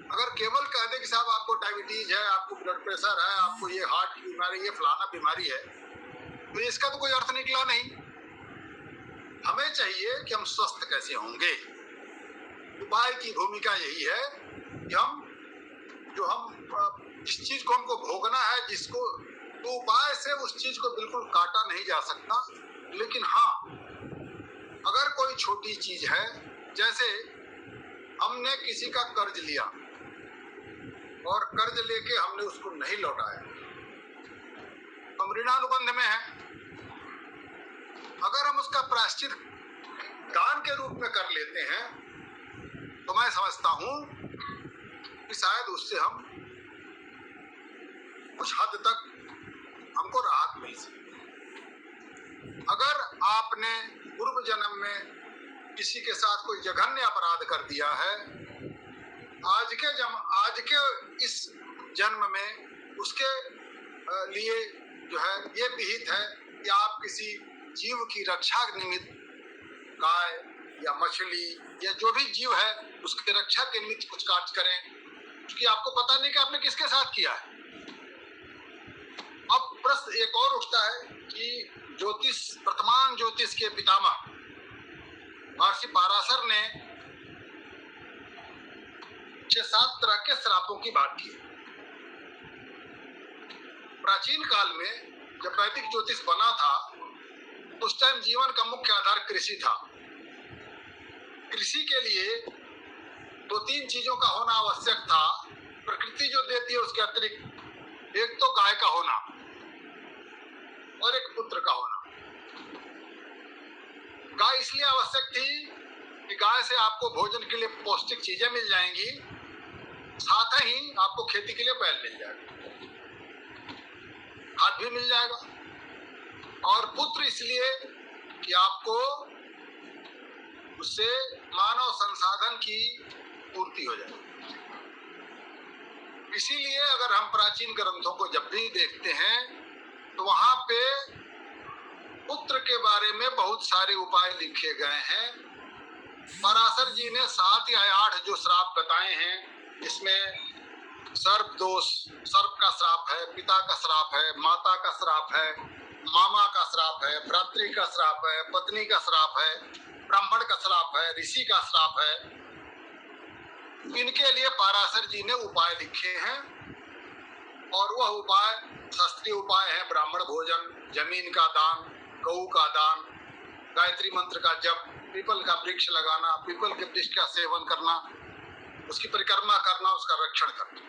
अगर केवल कह दे कि साहब आपको डायबिटीज है, आपको ब्लड प्रेशर है, आपको ये हार्ट की बीमारी, ये फलाना बीमारी है, तो इसका तो कोई अर्थ निकला नहीं। हमें चाहिए कि हम स्वस्थ कैसे होंगे। उपाय की भूमिका यही है कि हम जिस चीज को हमको भोगना है, जिसको तो उपाय से उस चीज को बिल्कुल काटा नहीं जा सकता। लेकिन हाँ, अगर कोई छोटी चीज है, जैसे हमने किसी का कर्ज लिया और कर्ज लेके हमने उसको नहीं लौटाया, हम ऋणानुबंध में हैं। अगर हम उसका प्रायश्चित दान के रूप में कर लेते हैं तो मैं समझता हूं कि शायद उससे हम कुछ हद तक हमको राहत मिल सके। अगर आपने पूर्व जन्म में किसी के साथ कोई जघन्य अपराध कर दिया है, आज के इस जन्म में उसके लिए जो है ये विहित है कि आप किसी जीव की रक्षा निमित्त, गाय या मछली या जो भी जीव है उसकी रक्षा के निमित्त कुछ कार्य करें, क्योंकि आपको पता नहीं कि आपने किसके साथ किया है। अब प्रश्न एक और उठता है कि वर्तमान ज्योतिष के पितामह महर्षि पाराशर ने 6-7 तरह के श्रापों की बात की। प्राचीन काल में जब वैदिक ज्योतिष बना था, उस टाइम जीवन का मुख्य आधार कृषि था। कृषि के लिए 2-3 चीजों का होना आवश्यक था। प्रकृति जो देती है उसके अतिरिक्त एक तो गाय का होना और एक पुत्र का होना। गाय इसलिए आवश्यक थी कि गाय से आपको भोजन के लिए पौष्टिक चीजें मिल जाएंगी, साथ ही आपको खेती के लिए बैल मिल जाएगा, खाद भी मिल जाएगा। और पुत्र इसलिए कि आपको उससे मानव संसाधन की पूर्ति हो जाए। इसीलिए अगर हम प्राचीन ग्रंथों को जब भी देखते हैं तो वहां पे पुत्र के बारे में बहुत सारे उपाय लिखे गए हैं। पराशर जी ने 7 या 8 जो श्राप बताए हैं, इसमें सर्प दोष, सर्प का श्राप है, पिता का श्राप है, माता का श्राप है, मामा का श्राप है, भ्रातृ का श्राप है, पत्नी का श्राप है, ब्राह्मण का श्राप है, ऋषि का श्राप है। इनके लिए पराशर जी ने उपाय लिखे हैं और वह उपाय शास्त्रीय उपाय है। ब्राह्मण भोजन, जमीन का दान, गऊ का दान, गायत्री मंत्र का जप, पीपल का वृक्ष लगाना, पीपल के वृक्ष का सेवन करना, उसकी परिक्रमा करना, उसका रक्षण करना।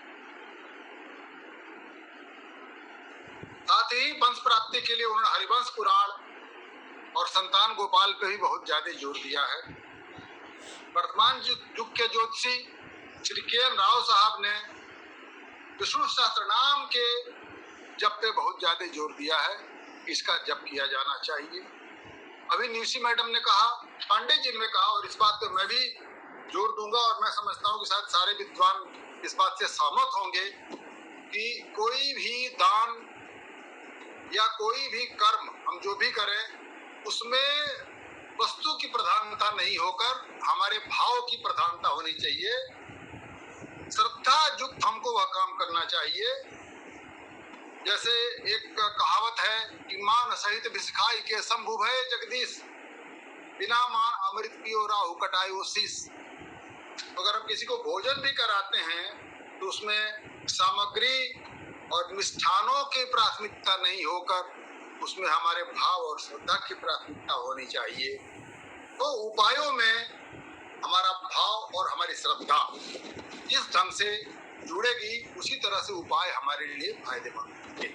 साथ ही वंश प्राप्ति के लिए उन्होंने हरिवंश पुराण और संतान गोपाल पे भी बहुत ज्यादा जोर दिया है। वर्तमान युग के ज्योतिषी श्री के.एन. राव साहब ने विष्णु सहस्त्र नाम के जप पे बहुत ज्यादा जोर दिया है, इसका जप किया जाना चाहिए। अभी न्यूसी मैडम ने कहा, पांडे जी ने कहा, और इस बात पे मैं भी जोर दूंगा और मैं समझता हूँ कि शायद सारे विद्वान इस बात से सहमत होंगे कि कोई भी दान या कोई भी कर्म हम जो भी करें उसमें वस्तु की प्रधानता नहीं होकर हमारे भाव की प्रधानता होनी चाहिए। श्रद्धा युक्त हमको वह काम करना चाहिए। जैसे एक कहावत है कि मान सहित विष खाई के शंभु भय जगदीश, बिना मान अमृत पियो राहु कटायो शीश। अगर हम किसी को भोजन भी कराते हैं तो उसमें सामग्री और मिष्ठानों की प्राथमिकता नहीं होकर उसमें हमारे भाव और श्रद्धा की प्राथमिकता होनी चाहिए। तो उपायों में हमारा भाव और हमारी श्रद्धा जिस ढंग से जुड़ेगी उसी तरह से उपाय हमारे लिए फायदेमंद होंगे।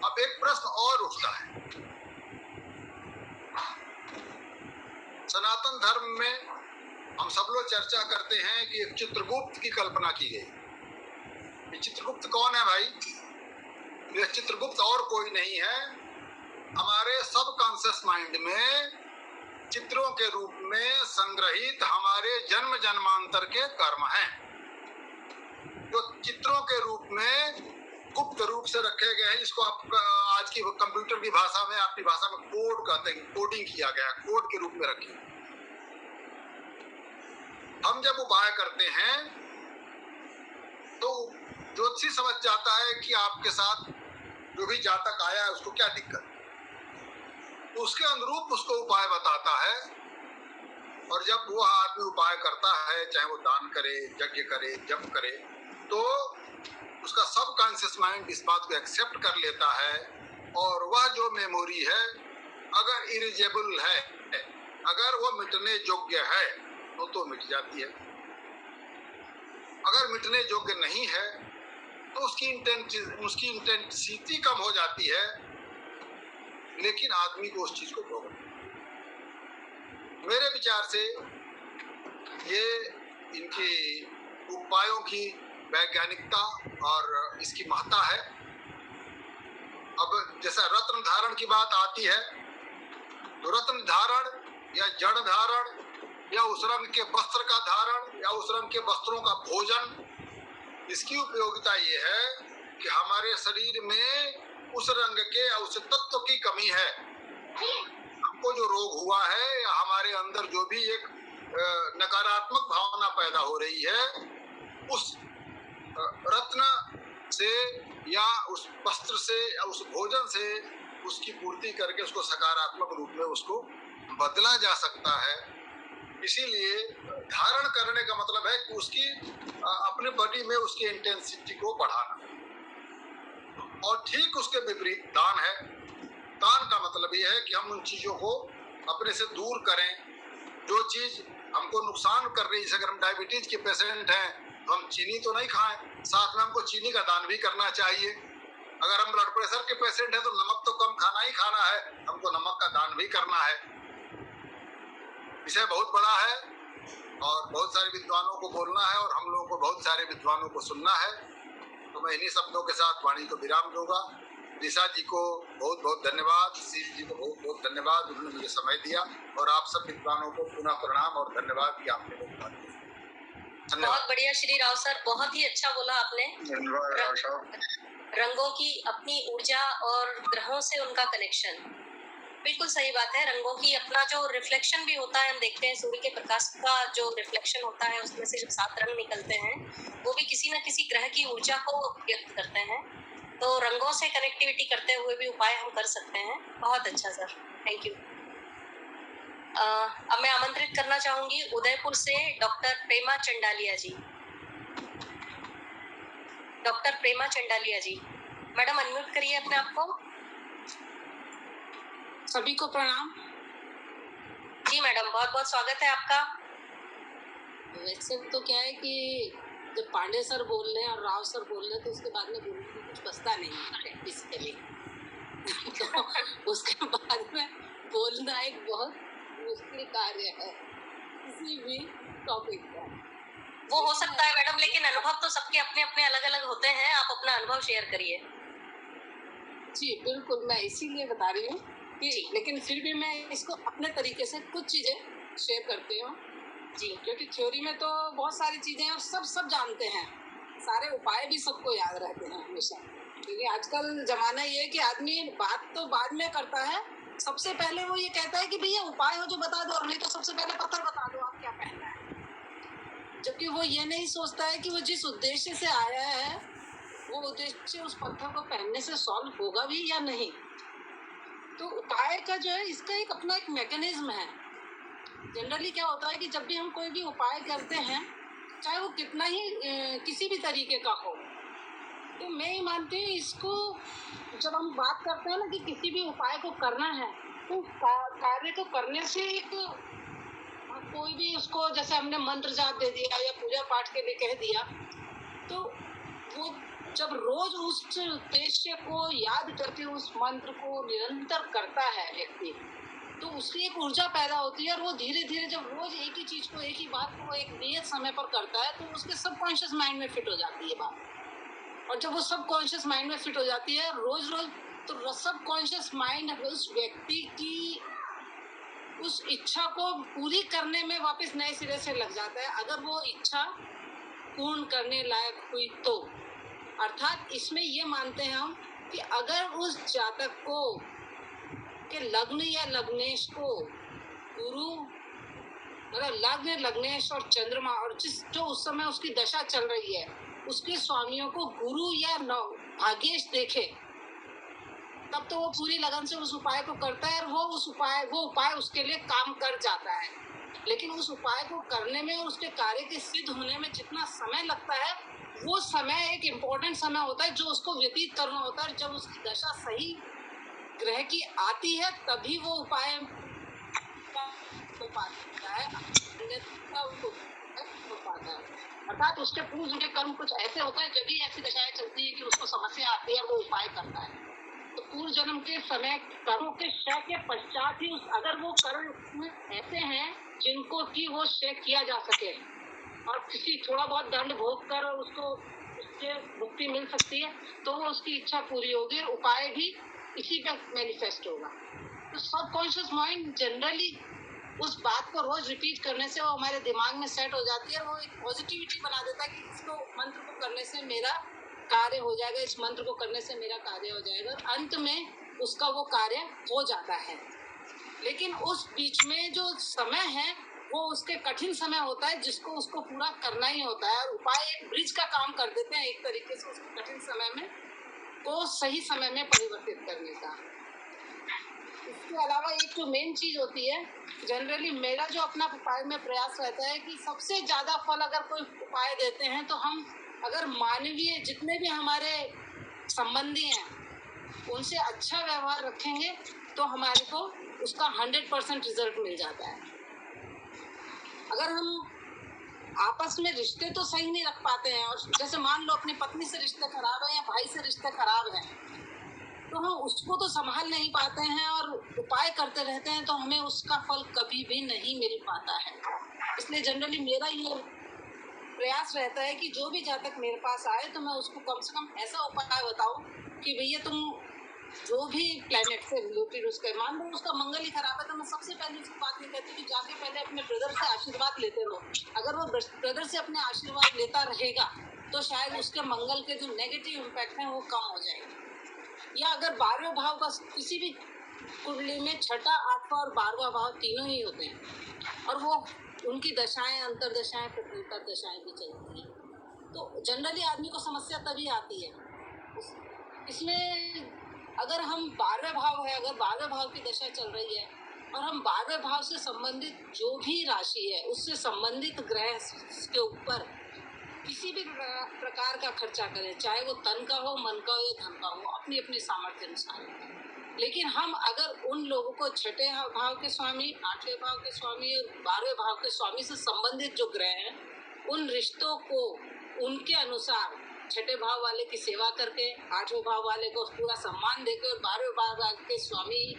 अब एक प्रश्न और उठता है सनातन धर्म में हम सब लोग चर्चा करते हैं कि एक चित्रगुप्त की कल्पना की गई। ये चित्रगुप्त कौन है भाई? ये चित्रगुप्त और कोई नहीं है, हमारे सब कॉन्शियस माइंड में चित्रों के रूप में संग्रहित हमारे जन्म जन्मांतर के कर्म हैं, जो चित्रों के रूप में गुप्त रूप से रखे गए हैं, जिसको आप आज की कंप्यूटर की भाषा में, आपकी भाषा में कोड कहते हैं। कोडिंग किया गया, कोड के रूप में रखी। हम जब उपाय करते हैं तो ज्योतिषी समझ जाता है कि आपके साथ जो भी जातक आया है उसको क्या दिक्कत, तो उसके अनुरूप उसको उपाय बताता है। और जब वो आदमी उपाय करता है, चाहे वो दान करे, यज्ञ करे, जप करे, तो उसका सब कॉन्शियस माइंड इस बात को एक्सेप्ट कर लेता है, और वह जो मेमोरी है अगर इरेजेबल है, अगर वो मिटने योग्य है तो मिट जाती है। अगर मिटने योग्य नहीं है तो उसकी इंटेंसिटी कम हो जाती है, लेकिन आदमी को उस चीज को भोगना। मेरे विचार से ये इनकी उपायों की वैज्ञानिकता और इसकी महत्ता है। अब जैसा रत्न धारण की बात आती है, तो रत्न धारण या जड़ धारण या उस रंग के वस्त्र का धारण या उस रंग के वस्त्रों का भोजन, इसकी उपयोगिता ये है कि हमारे शरीर में उस रंग के या उस तत्व की कमी है। हमको जो रोग हुआ है या हमारे अंदर जो भी एक नकारात्मक भावना पैदा हो रही है, उस रत्न से या उस वस्त्र से या उस भोजन से उसकी पूर्ति करके उसको सकारात्मक रूप में उसको बदला जा सकता है। इसीलिए धारण करने का मतलब है कि उसकी अपने बॉडी में उसकी इंटेंसिटी को बढ़ाना। और ठीक उसके विपरीत दान है। दान का मतलब ये है कि हम उन चीजों को अपने से दूर करें जो चीज हमको नुकसान कर रही है। जैसे अगर हम डायबिटीज के पेशेंट हैं तो हम चीनी तो नहीं खाएं, साथ में हमको चीनी का दान भी करना चाहिए। अगर हम ब्लड प्रेशर के पेशेंट हैं तो नमक तो कम खाना ही खाना है, हमको नमक का दान भी करना है। विषय बहुत बड़ा है और बहुत सारे विद्वानों को बोलना है और हम लोगों को बहुत सारे विद्वानों को सुनना है। तो मैं इन्हीं शब्दों के साथ वाणी को विराम दूंगा। दिशा जी को बहुत बहुत धन्यवाद, शील जी को बहुत बहुत धन्यवाद, उन्होंने मुझे समय दिया, और आप सब विद्वानों को पुनः प्रणाम और धन्यवाद कि आपने बहुत बात की। बहुत बढ़िया श्री राव सर, बहुत ही अच्छा बोला आपने। धन्यवाद राव साहब। रंगों की अपनी ऊर्जा और ग्रहों से उनका कनेक्शन, बिल्कुल सही बात है। रंगों की अपना जो रिफ्लेक्शन भी होता है, हम देखते हैं सूर्य के प्रकाश का जो रिफ्लेक्शन होता है उसमें से जो 7 रंग निकलते हैं वो भी किसी न किसी ग्रह की ऊर्जा को व्यक्त करते हैं। तो रंगों से कनेक्टिविटी करते हुए भी उपाय हम कर सकते हैं। बहुत अच्छा सर, थैंक यू। अब मैं आमंत्रित करना चाहूंगी उदयपुर से डॉक्टर प्रेमा चंडालिया जी। डॉक्टर प्रेमा चंडालिया जी, मैडम अनम्यूट करिए अपने आप को। सभी को प्रणाम। जी मैडम, बहुत बहुत स्वागत है आपका। वैसे तो क्या है कि जब पांडे सर बोल रहे हैं और राव सर बोल रहे हैं तो उसके बाद में बोलने को कुछ बचता नहीं है बेसिकली। तो उसके बाद में बोलना एक बहुत मुश्किल कार्य है किसी भी टॉपिक पर। वो हो सकता है मैडम, लेकिन अनुभव तो सबके अपने अपने अलग अलग होते हैं। आप अपना अनुभव शेयर करिए। जी बिल्कुल, मैं इसीलिए बता रही हूँ कि लेकिन फिर भी मैं इसको अपने तरीके से कुछ चीजें शेयर करती हूँ जी, क्योंकि थ्योरी में तो बहुत सारी चीजें और सब जानते हैं, सारे उपाय भी सबको याद रहते हैं हमेशा। क्योंकि आजकल जमाना ये है कि आदमी बात तो बाद में करता है, सबसे पहले वो ये कहता है कि भैया उपाय हो जो बता दो, और नहीं तो सबसे पहले पत्थर बता दो आप क्या पहनना है। जबकि वो ये नहीं सोचता है कि वो जिस उद्देश्य से आया है वो उद्देश्य उस पत्थर को पहनने से सॉल्व होगा भी या नहीं। तो उपाय का जो है इसका एक अपना एक मैकेनिज्म है। जनरली क्या होता है कि जब भी हम कोई भी उपाय करते हैं, चाहे वो कितना ही किसी भी तरीके का हो, तो मैं ये मानती हूँ इसको जब हम बात करते हैं ना कि किसी भी उपाय को करना है, तो कार्य को करने से एक कोई भी उसको जैसे हमने मंत्र जाप दे दिया या पूजा पाठ के लिए कह दिया, तो वो जब रोज उस उद्देश्य को याद करके उस मंत्र को निरंतर करता है व्यक्ति, तो उसकी एक ऊर्जा पैदा होती है और वो धीरे धीरे जब रोज एक ही चीज को, एक ही बात को एक नियत समय पर करता है तो उसके सबकॉन्शियस माइंड में फिट हो जाती है बात। और जब वो सबकॉन्शियस माइंड में फिट हो जाती है रोज रोज, तो सबकॉन्शियस माइंड उस व्यक्ति की उस इच्छा को पूरी करने में वापस नए सिरे से लग जाता है, अगर वो इच्छा पूर्ण करने लायक हुई तो। अर्थात इसमें ये मानते हैं हम कि अगर उस जातक को के लग्न या लग्नेश को गुरु, मतलब लग्न, लग्नेश और चंद्रमा, और जो उस समय उसकी दशा चल रही है उसके स्वामियों को गुरु या भाग्येश देखे, तब तो वो पूरी लगन से उस उपाय को करता है और वो उपाय उसके लिए काम कर जाता है। लेकिन उस उपाय को करने में और उसके कार्य के सिद्ध होने में जितना समय लगता है, वो समय एक इम्पोर्टेंट समय होता है जो उसको व्यतीत करना होता है। जब उसकी दशा सही ग्रह की आती है तभी वो उपाय हो पाता है, अन्यथा वो हो पाता है। अर्थात उसके पूर्व के कर्म कुछ ऐसे होते हैं, जब भी ऐसी दशाएं चलती है कि उसको समस्या आती है, वो उपाय करता है। तो पूर्व जन्म के समय कर्मों के क्षय के पश्चात ही अगर वो कर्म ऐसे हैं जिनको कि वो क्षय किया जा सके और किसी थोड़ा बहुत दंड भोग कर उसको उससे मुक्ति मिल सकती है, तो वो उसकी इच्छा पूरी होगी और उपाय भी इसी पे मैनिफेस्ट होगा। तो सबकॉन्शियस माइंड जनरली उस बात को रोज रिपीट करने से वो हमारे दिमाग में सेट हो जाती है और वो एक पॉजिटिविटी बना देता है कि इसको मंत्र को करने से मेरा कार्य हो जाएगा, इस मंत्र को करने से मेरा कार्य हो जाएगा, और अंत में उसका वो कार्य हो जाता है। लेकिन उस बीच में जो समय है वो उसके कठिन समय होता है जिसको उसको पूरा करना ही होता है, और उपाय एक ब्रिज का काम कर देते हैं एक तरीके से उसके कठिन समय में को सही समय में परिवर्तित करने का। इसके अलावा एक जो मेन चीज होती है, जनरली मेरा जो अपना उपाय में प्रयास रहता है कि सबसे ज्यादा फल अगर कोई उपाय देते हैं तो हम अगर मानवीय जितने भी हमारे संबंधी हैं उनसे अच्छा व्यवहार रखेंगे तो हमारे को उसका 100% रिजल्ट मिल जाता है। अगर हम आपस में रिश्ते तो सही नहीं रख पाते हैं, और जैसे मान लो अपनी पत्नी से रिश्ते खराब है या भाई से रिश्ते खराब हैं, तो हम उसको तो संभाल नहीं पाते हैं और उपाय करते रहते हैं, तो हमें उसका फल कभी भी नहीं मिल पाता है। इसलिए जनरली मेरा ये प्रयास रहता है कि जो भी जातक मेरे पास आए तो मैं उसको कम से कम ऐसा उपाय बताऊं कि भैया तुम जो भी प्लेनेट से रिलेटेड उसका, मान लो उसका मंगल ही खराब है, तो मैं सबसे पहले उसकी बात नहीं कहती कि जाके पहले अपने ब्रदर से आशीर्वाद लेते रहो। अगर वो ब्रदर से अपने आशीर्वाद लेता रहेगा तो शायद उसके मंगल के जो नेगेटिव इम्पैक्ट हैं वो कम हो जाएंगे। या अगर 12वें भाव का किसी भी कुंडली में 6ठा, 8वां और 12वां भाव तीनों ही होते हैं और वो उनकी दशाएं, अंतरदशाएं, प्रकृति दशाएं भी चलती हैं, तो जनरली आदमी को समस्या तभी आती है। इसमें अगर हम 12वें भाव है, अगर 12वें भाव की दशा चल रही है और हम 12वें भाव से संबंधित जो भी राशि है उससे संबंधित ग्रह के ऊपर किसी भी प्रकार का खर्चा करें, चाहे वो तन का हो, मन का हो या धन का हो, अपनी अपनी सामर्थ्य अनुसार। लेकिन हम अगर उन लोगों को 6ठे भाव के स्वामी, 8वें भाव के स्वामी और 12वें भाव के स्वामी से संबंधित जो ग्रह हैं, उन रिश्तों को उनके अनुसार 6ठे भाव वाले की सेवा करके, 8वें भाव वाले को पूरा सम्मान देकर और 12वें भाव वाले के स्वामी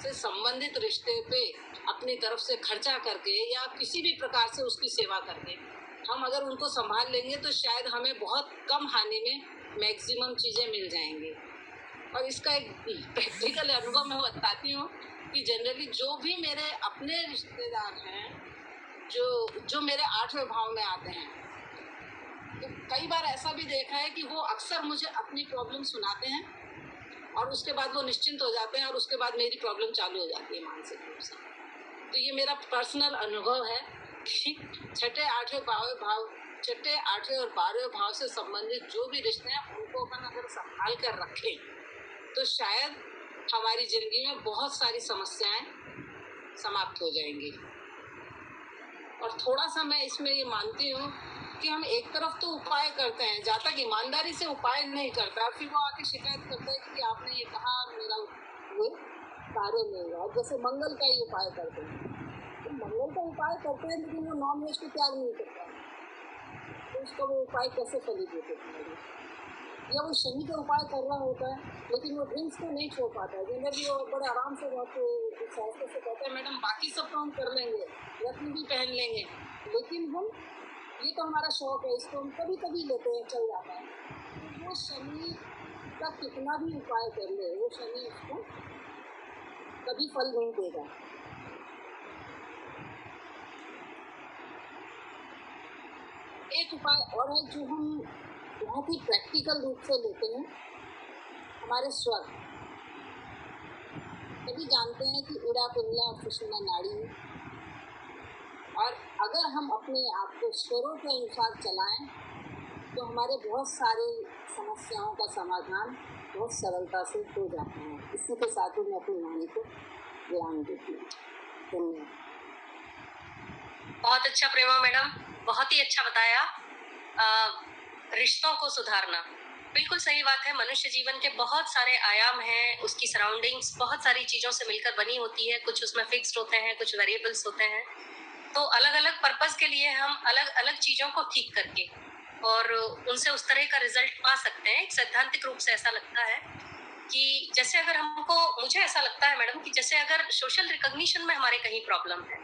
से संबंधित रिश्ते पे अपनी तरफ से खर्चा करके या किसी भी प्रकार से उसकी सेवा करके हम अगर उनको संभाल लेंगे तो शायद हमें बहुत कम हानि में मैक्सिमम चीज़ें मिल जाएंगी। और इसका एक प्रैक्टिकल अनुभव मैं बताती हूँ कि जनरली जो भी मेरे अपने रिश्तेदार हैं जो मेरे 8वें भाव में आते हैं, तो कई बार ऐसा भी देखा है कि वो अक्सर मुझे अपनी प्रॉब्लम सुनाते हैं और उसके बाद वो निश्चिंत हो जाते हैं और उसके बाद मेरी प्रॉब्लम चालू हो जाती है मानसिक रूप से। तो ये मेरा पर्सनल अनुभव है कि 6ठे, 8वें भाव 6ठे, 8वें और 12वें भाव से संबंधित जो भी रिश्ते हैं उनको अपन अगर संभाल कर रखें तो शायद हमारी जिंदगी में बहुत सारी समस्याएं समाप्त हो जाएंगी। और थोड़ा सा मैं इसमें ये मानती हूँ कि हम एक तरफ तो उपाय करते हैं, जहाँ तक ईमानदारी से उपाय नहीं करता फिर वो आके शिकायत करते हैं कि आपने ये कहा मेरा ये कार्य नहीं हुआ। जैसे मंगल का ही उपाय करते हैं, तो मंगल का उपाय करते हैं लेकिन वो नॉन वेज को त्याग नहीं करता, तो उसको वो उपाय कैसे फलीभूत होगा? या वो शनि का उपाय कर रहा होता है, लेकिन वो ड्रिंक्स को नहीं छोड़ पाता है। जनरली वो बड़े आराम से शास्त्र से कहते हैं मैडम बाकी सब तो हम कर लेंगे, रत्न भी पहन लेंगे, लेकिन हम ये तो हमारा शौक है, इसको हम कभी कभी लेते हैं, चल जाता है। तो वो शनि का कितना भी उपाय कर ले, वो शनि उसको कभी फल नहीं देगा। एक उपाय और है जो हम बहुत ही प्रैक्टिकल रूप से लेते हैं, हमारे स्वर। सभी जानते हैं कि इड़ा पिंगला और सुषुम्ना नाड़ी, और अगर हम अपने आप को स्वरों के अनुसार चलाएं तो हमारे बहुत सारी समस्याओं का समाधान बहुत सरलता से हो जाता है। इसी के साथ ही मैं अपनी वाणी को विराम देती हूँ। धन्यवाद। बहुत अच्छा प्रेमा मैडम, बहुत ही अच्छा बताया। रिश्तों को सुधारना बिल्कुल सही बात है। मनुष्य जीवन के बहुत सारे आयाम हैं, उसकी सराउंडिंग्स बहुत सारी चीज़ों से मिलकर बनी होती है, कुछ उसमें फिक्स्ड होते हैं, कुछ वेरिएबल्स होते हैं। तो अलग अलग पर्पस के लिए हम अलग अलग चीज़ों को ठीक करके और उनसे उस तरह का रिजल्ट पा सकते हैं। एक सैद्धांतिक रूप से ऐसा लगता है कि जैसे अगर हमको, मुझे ऐसा लगता है मैडम कि जैसे अगर सोशल रिकॉग्निशन में हमारे कहीं प्रॉब्लम है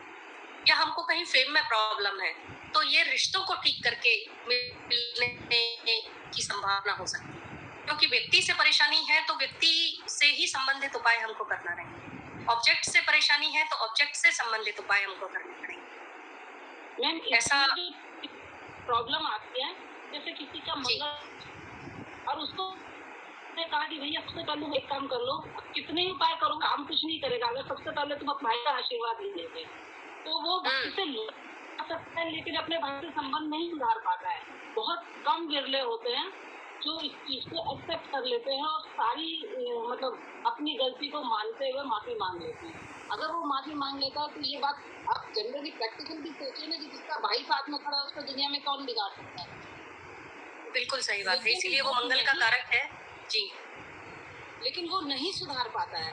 या हमको कहीं फेम में प्रॉब्लम है, तो ये रिश्तों को ठीक करके मिलने की संभावना हो सकती है। क्योंकि व्यक्ति से परेशानी है तो व्यक्ति से ही संबंधित उपाय हमको करना रहेंगे, ऑब्जेक्ट से परेशानी है तो ऑब्जेक्ट से संबंधित उपाय हमको करने पड़ेंगे। मैम ऐसा प्रॉब्लम आती है, जैसे किसी का मंगल और उसको ने कहा कि भैया सबसे पहले एक काम कर लो, कितने ही उपाय करो काम कुछ नहीं करेगा अगर सबसे पहले तुम अपने भाई का आशीर्वाद ले लेते, तो वो भक्ति से लड़ सकता है लेकिन अपने भाई से संबंध नहीं सुधार पाता है। बहुत कम विरले होते हैं जो इस चीज को एक्सेप्ट कर लेते हैं और सारी मतलब अपनी गलती को मानते हुए माफी मांग लेते हैं। अगर वो माफी मांग लेता है तो ये बात आप जनरली प्रैक्टिकल भी सोचिए ना कि जिसका भाई साथ में खड़ा है उसको दुनिया में कौन बिगाड़ सकता है। बिल्कुल सही बात है, इसीलिए वो मंगल का कारक है जी। लेकिन वो नहीं सुधार पाता है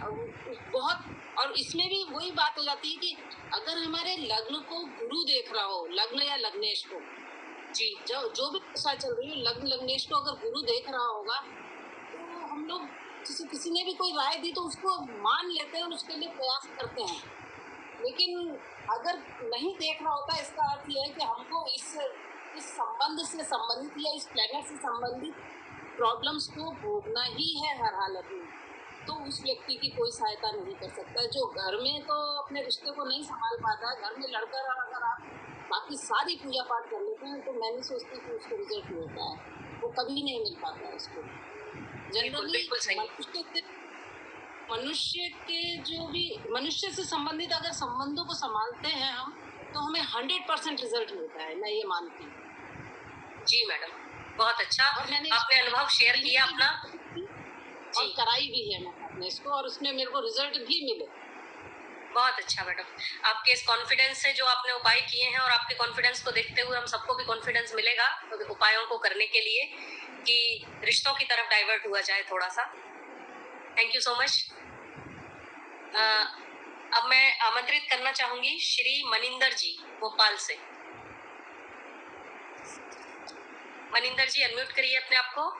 और इसमें भी वही बात हो जाती है कि अगर हमारे लग्न को गुरु देख रहा हो, लग्न या लग्नेश को जी, जो भी दशा चल रही है, लग्न लग्नेश को अगर गुरु देख रहा होगा तो हम लोग किसी ने भी कोई राय दी तो उसको मान लेते हैं और उसके लिए प्रयास करते हैं। लेकिन अगर नहीं देख रहा होता, इसका अर्थ यह है कि हमको इस संबंध से संबंधित या इस प्लेनेट से संबंधित प्रॉब्लम्स को भोगना ही है हर हालत में। तो उस व्यक्ति की कोई सहायता नहीं कर सकता। जो घर में तो अपने रिश्ते को नहीं संभाल पाता है, घर में लड़कर अगर आप बाकी सारी पूजा पाठ कर लेते हैं तो मैं नहीं सोचती कि उसको रिजल्ट मिलता है, वो कभी नहीं मिल पाता है उसको। जनरली मनुष्य के जो भी मनुष्य से संबंधित अगर संबंधों को संभालते हैं हम तो हमें 100% रिजल्ट मिलता है, मैं ये मानती हूँ। जी मैडम, बहुत अच्छा, और मैंने आपने अनुभव शेयर किया अपना और कराई भी है मैंने इसको और उसमें मेरे को रिजल्ट भी मिले। बहुत अच्छा मैडम, आपके इस कॉन्फिडेंस से जो आपने उपाय किए हैं और आपके कॉन्फिडेंस को देखते हुए हम सबको भी कॉन्फिडेंस मिलेगा उपायों को करने के लिए कि रिश्तों की तरफ डाइवर्ट हुआ जाए थोड़ा सा। Thank you so much. अब मैं आमंत्रित करना चाहूंगी श्री मनिंदर जी भोपाल से। मनिंदर जी अनम्यूट करिए अपने आप को।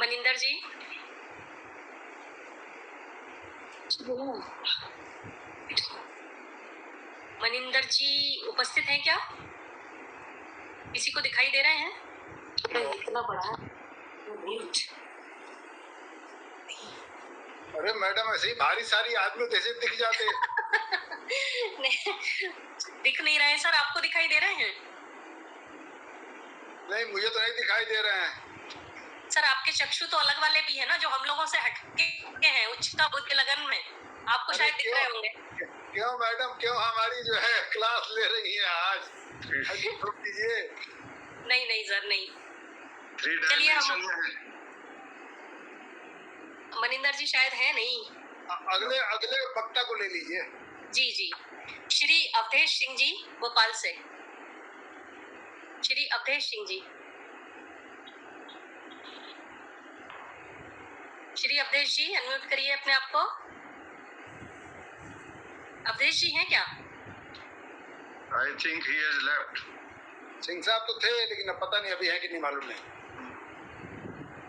मनिंदर जी, मनिंदर जी उपस्थित हैं क्या? किसी को दिखाई दे रहे हैं? इतना बड़ा है। अरे मैडम ऐसे ही भारी सारी आदमी कैसे दिख जाते दिख नहीं रहे सर, आपको दिखाई दे रहे हैं? नहीं, मुझे तो नहीं दिखाई दे रहे हैं सर। आपके चक्षु तो अलग वाले भी है ना जो हम लोगों से हटके हैं, उच्चता बुद्धि लगन में आपको शायद दिख रहे होंगे। क्यों मैडम, क्यों हमारी जो है क्लास ले रही है आज? कीजिए। नहीं सर नहीं, चलिए हम मनिंदर जी शायद है नहीं, अगले वक्ता को ले लीजिए। जी श्री अवधेश सिंह जी भोपाल से। श्री अवधेश सिंह जी, श्री अवधेश जी अनम्यूट करिए अपने आप को। अवधेश जी हैं क्या? I think he has left. Singh साहब तो थे, लेकिन अब पता नहीं अभी है कि नहीं मालूम नहीं।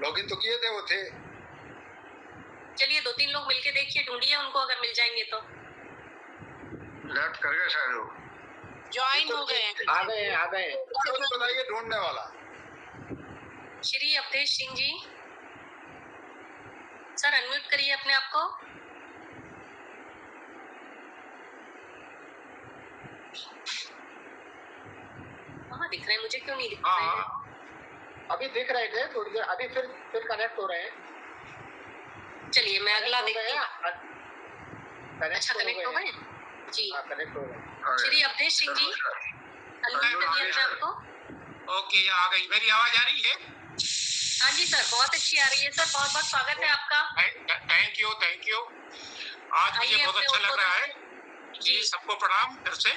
लॉगिन तो किए थे, वो थे। चलिए 2-3 लोग मिलके देखिए, ढूंढिए उनको, अगर मिल जाएंगे तो। लेफ्ट कर गए शायद वो। ज्वाइन हो गए। आ गए। बताइए ढूंढने वाला। श्री अवधेश सिंह जी, सर अनम्यूट करिए अपने आप को। हाँ दिख रहे हैं, मुझे क्यों नहीं दिख रहे हैं? अभी दिख रहे थे थोड़ी देर, अभी फिर कनेक्ट हो रहे हैं। चलिए मैं अगला देखती हूँ। अच्छा कनेक्ट हो गए जी। कनेक्ट हो गए। श्री अवधेश सिंह जी, अनम्यूट करिए अपने आप को। ओके, आ गई। मेरी आवाज आ रही है? हाँ जी सर, बहुत अच्छी आ रही है सर, बहुत बहुत स्वागत है आपका। Thank you. आज मुझे आइए बहुत अपने अच्छा लग रहा है उद्बोधन जी। सबको प्रणाम फिर से।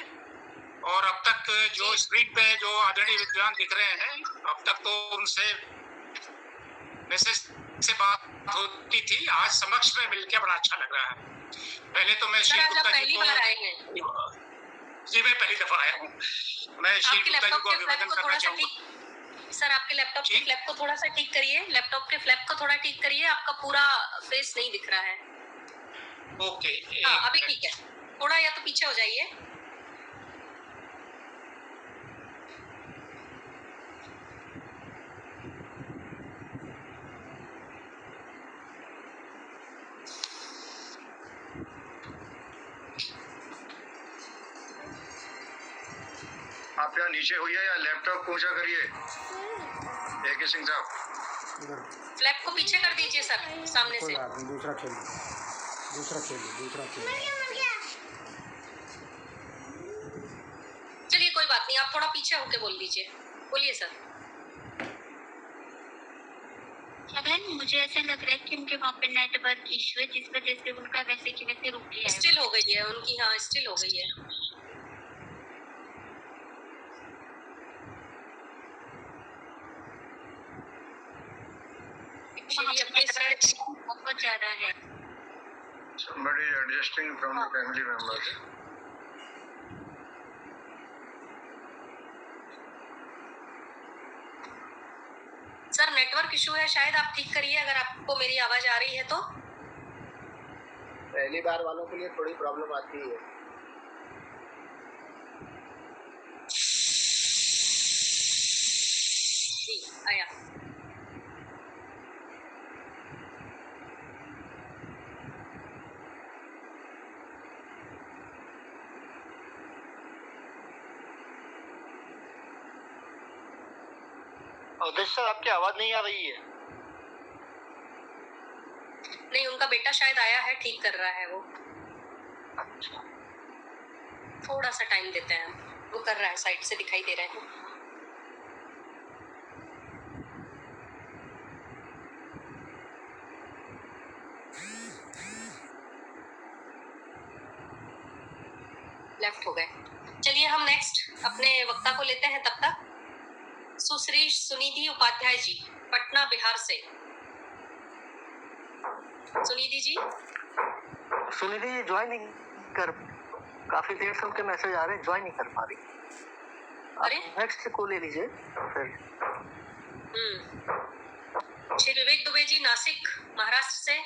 और अब तक जो जी। स्क्रीन पे जो आदरणीय विद्वान दिख रहे हैं, अब तक तो उनसे मैसेज से बात होती थी, आज समक्ष में मिलकर बड़ा अच्छा लग रहा है। पहले तो मैं सर शील आज आप गुप्ता जी पहली को, बार आए हैं। जी मैं पहली दफा आया हूँ। मैं शील आपके गुप्ता जी लैपटॉप को के फ्लैप अभिवादन को करना थोड़ा सा चाहूंगा। ठीक, सर आपके लैपटॉप के जी। फ्लैप को थोड़ा सा ठीक करिए, लैपटॉप के फ्लैप को थोड़ा ठीक करिए, आपका पूरा फेस नहीं दिख रहा है। ओके, हाँ अभी ठीक है, थोड़ा या तो पीछे हो जाइए। आप यहाँ नीचे होइए या लैपटॉप ऊंचा करिए। AK सिंह साहब, फ्लैप को पीछे कर दीजिए सर, सामने से। दूसरा खेल। चलिए कोई बात नहीं, आप थोड़ा पीछे होके बोल लीजिए। बोलिए सर। बहन मुझे ऐसा लग रहा है कि उनके वहाँ पे नेटवर्क इशू है, जिस वजह से उनका वैसे की वैसे रुक गया है। स्टिल हो गई है उनकी, हाँ स्टिल हो गई है। श्री अवधेश सर, बहुत ज्यादा है। somebody adjusting from the family members. Sir network issue है, शायद आप ठीक करिए अगर आपको मेरी आवाज आ रही है तो। पहली बार वालों के लिए थोड़ी प्रॉब्लम आती है। जी आया। अवधेश सर, आपकी आवाज नहीं आ रही है। नहीं उनका बेटा शायद आया है, ठीक कर रहा है वो। अच्छा। थोड़ा सा टाइम देते हैं, वो कर रहा है, साइड से दिखाई दे रहे हैं। लेफ्ट हो गए। चलिए हम नेक्स्ट अपने वक्ता को लेते हैं। तब तक सुश्री सुनिधि उपाध्याय जी, पटना बिहार से। सुनिधि जी। सुनिधि जी ज्वाइन नहीं कर, काफी देर से उनके मैसेज आ रहे हैं, ज्वाइन नहीं कर पा रही। अरे नेक्स्ट को ले लीजिए फिर। श्री विवेक दुबे जी, नासिक महाराष्ट्र से।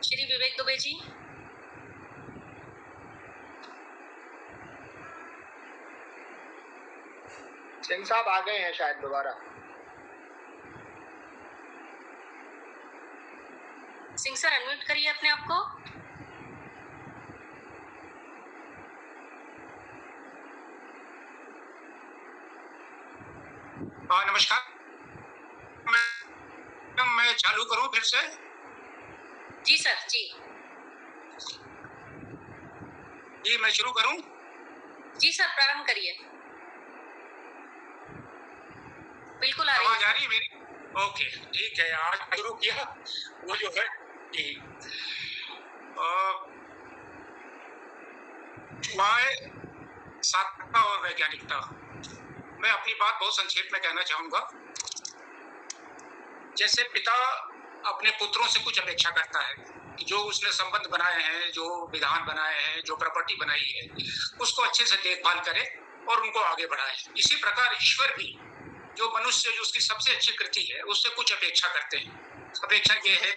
श्री विवेक दुबे जी। सिंह साहब आ गए हैं शायद दोबारा। सिंह सर अनम्यूट करिए अपने आप को। नमस्कार। मैं चालू करूं फिर से? जी सर जी। जी मैं शुरू करूं? जी सर प्रारंभ करिए। बिल्कुल आ रही आवाज आ है। रही है मेरी? ओके ठीक है, आज शुरू किया। वो जो है जी वाय सार्थकता और वैज्ञानिकता। मैं अपनी बात बहुत संक्षेप में कहना चाहूंगा। जैसे पिता अपने पुत्रों से कुछ अपेक्षा करता है कि जो उसने संबंध बनाए हैं, जो विधान बनाए हैं, जो प्रॉपर्टी बनाई है, उसको अच्छे से देखभाल करे और उनको आगे बढ़ाए। इसी प्रकार ईश्वर भी जो मनुष्य जो उसकी सबसे अच्छी कृति है उससे कुछ अपेक्षा करते हैं। अपेक्षा ये है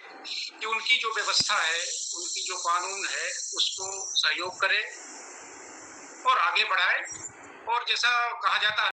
कि उनकी जो व्यवस्था है, उनकी जो कानून है, उसको सहयोग करे और आगे बढ़ाए। और जैसा कहा जाता है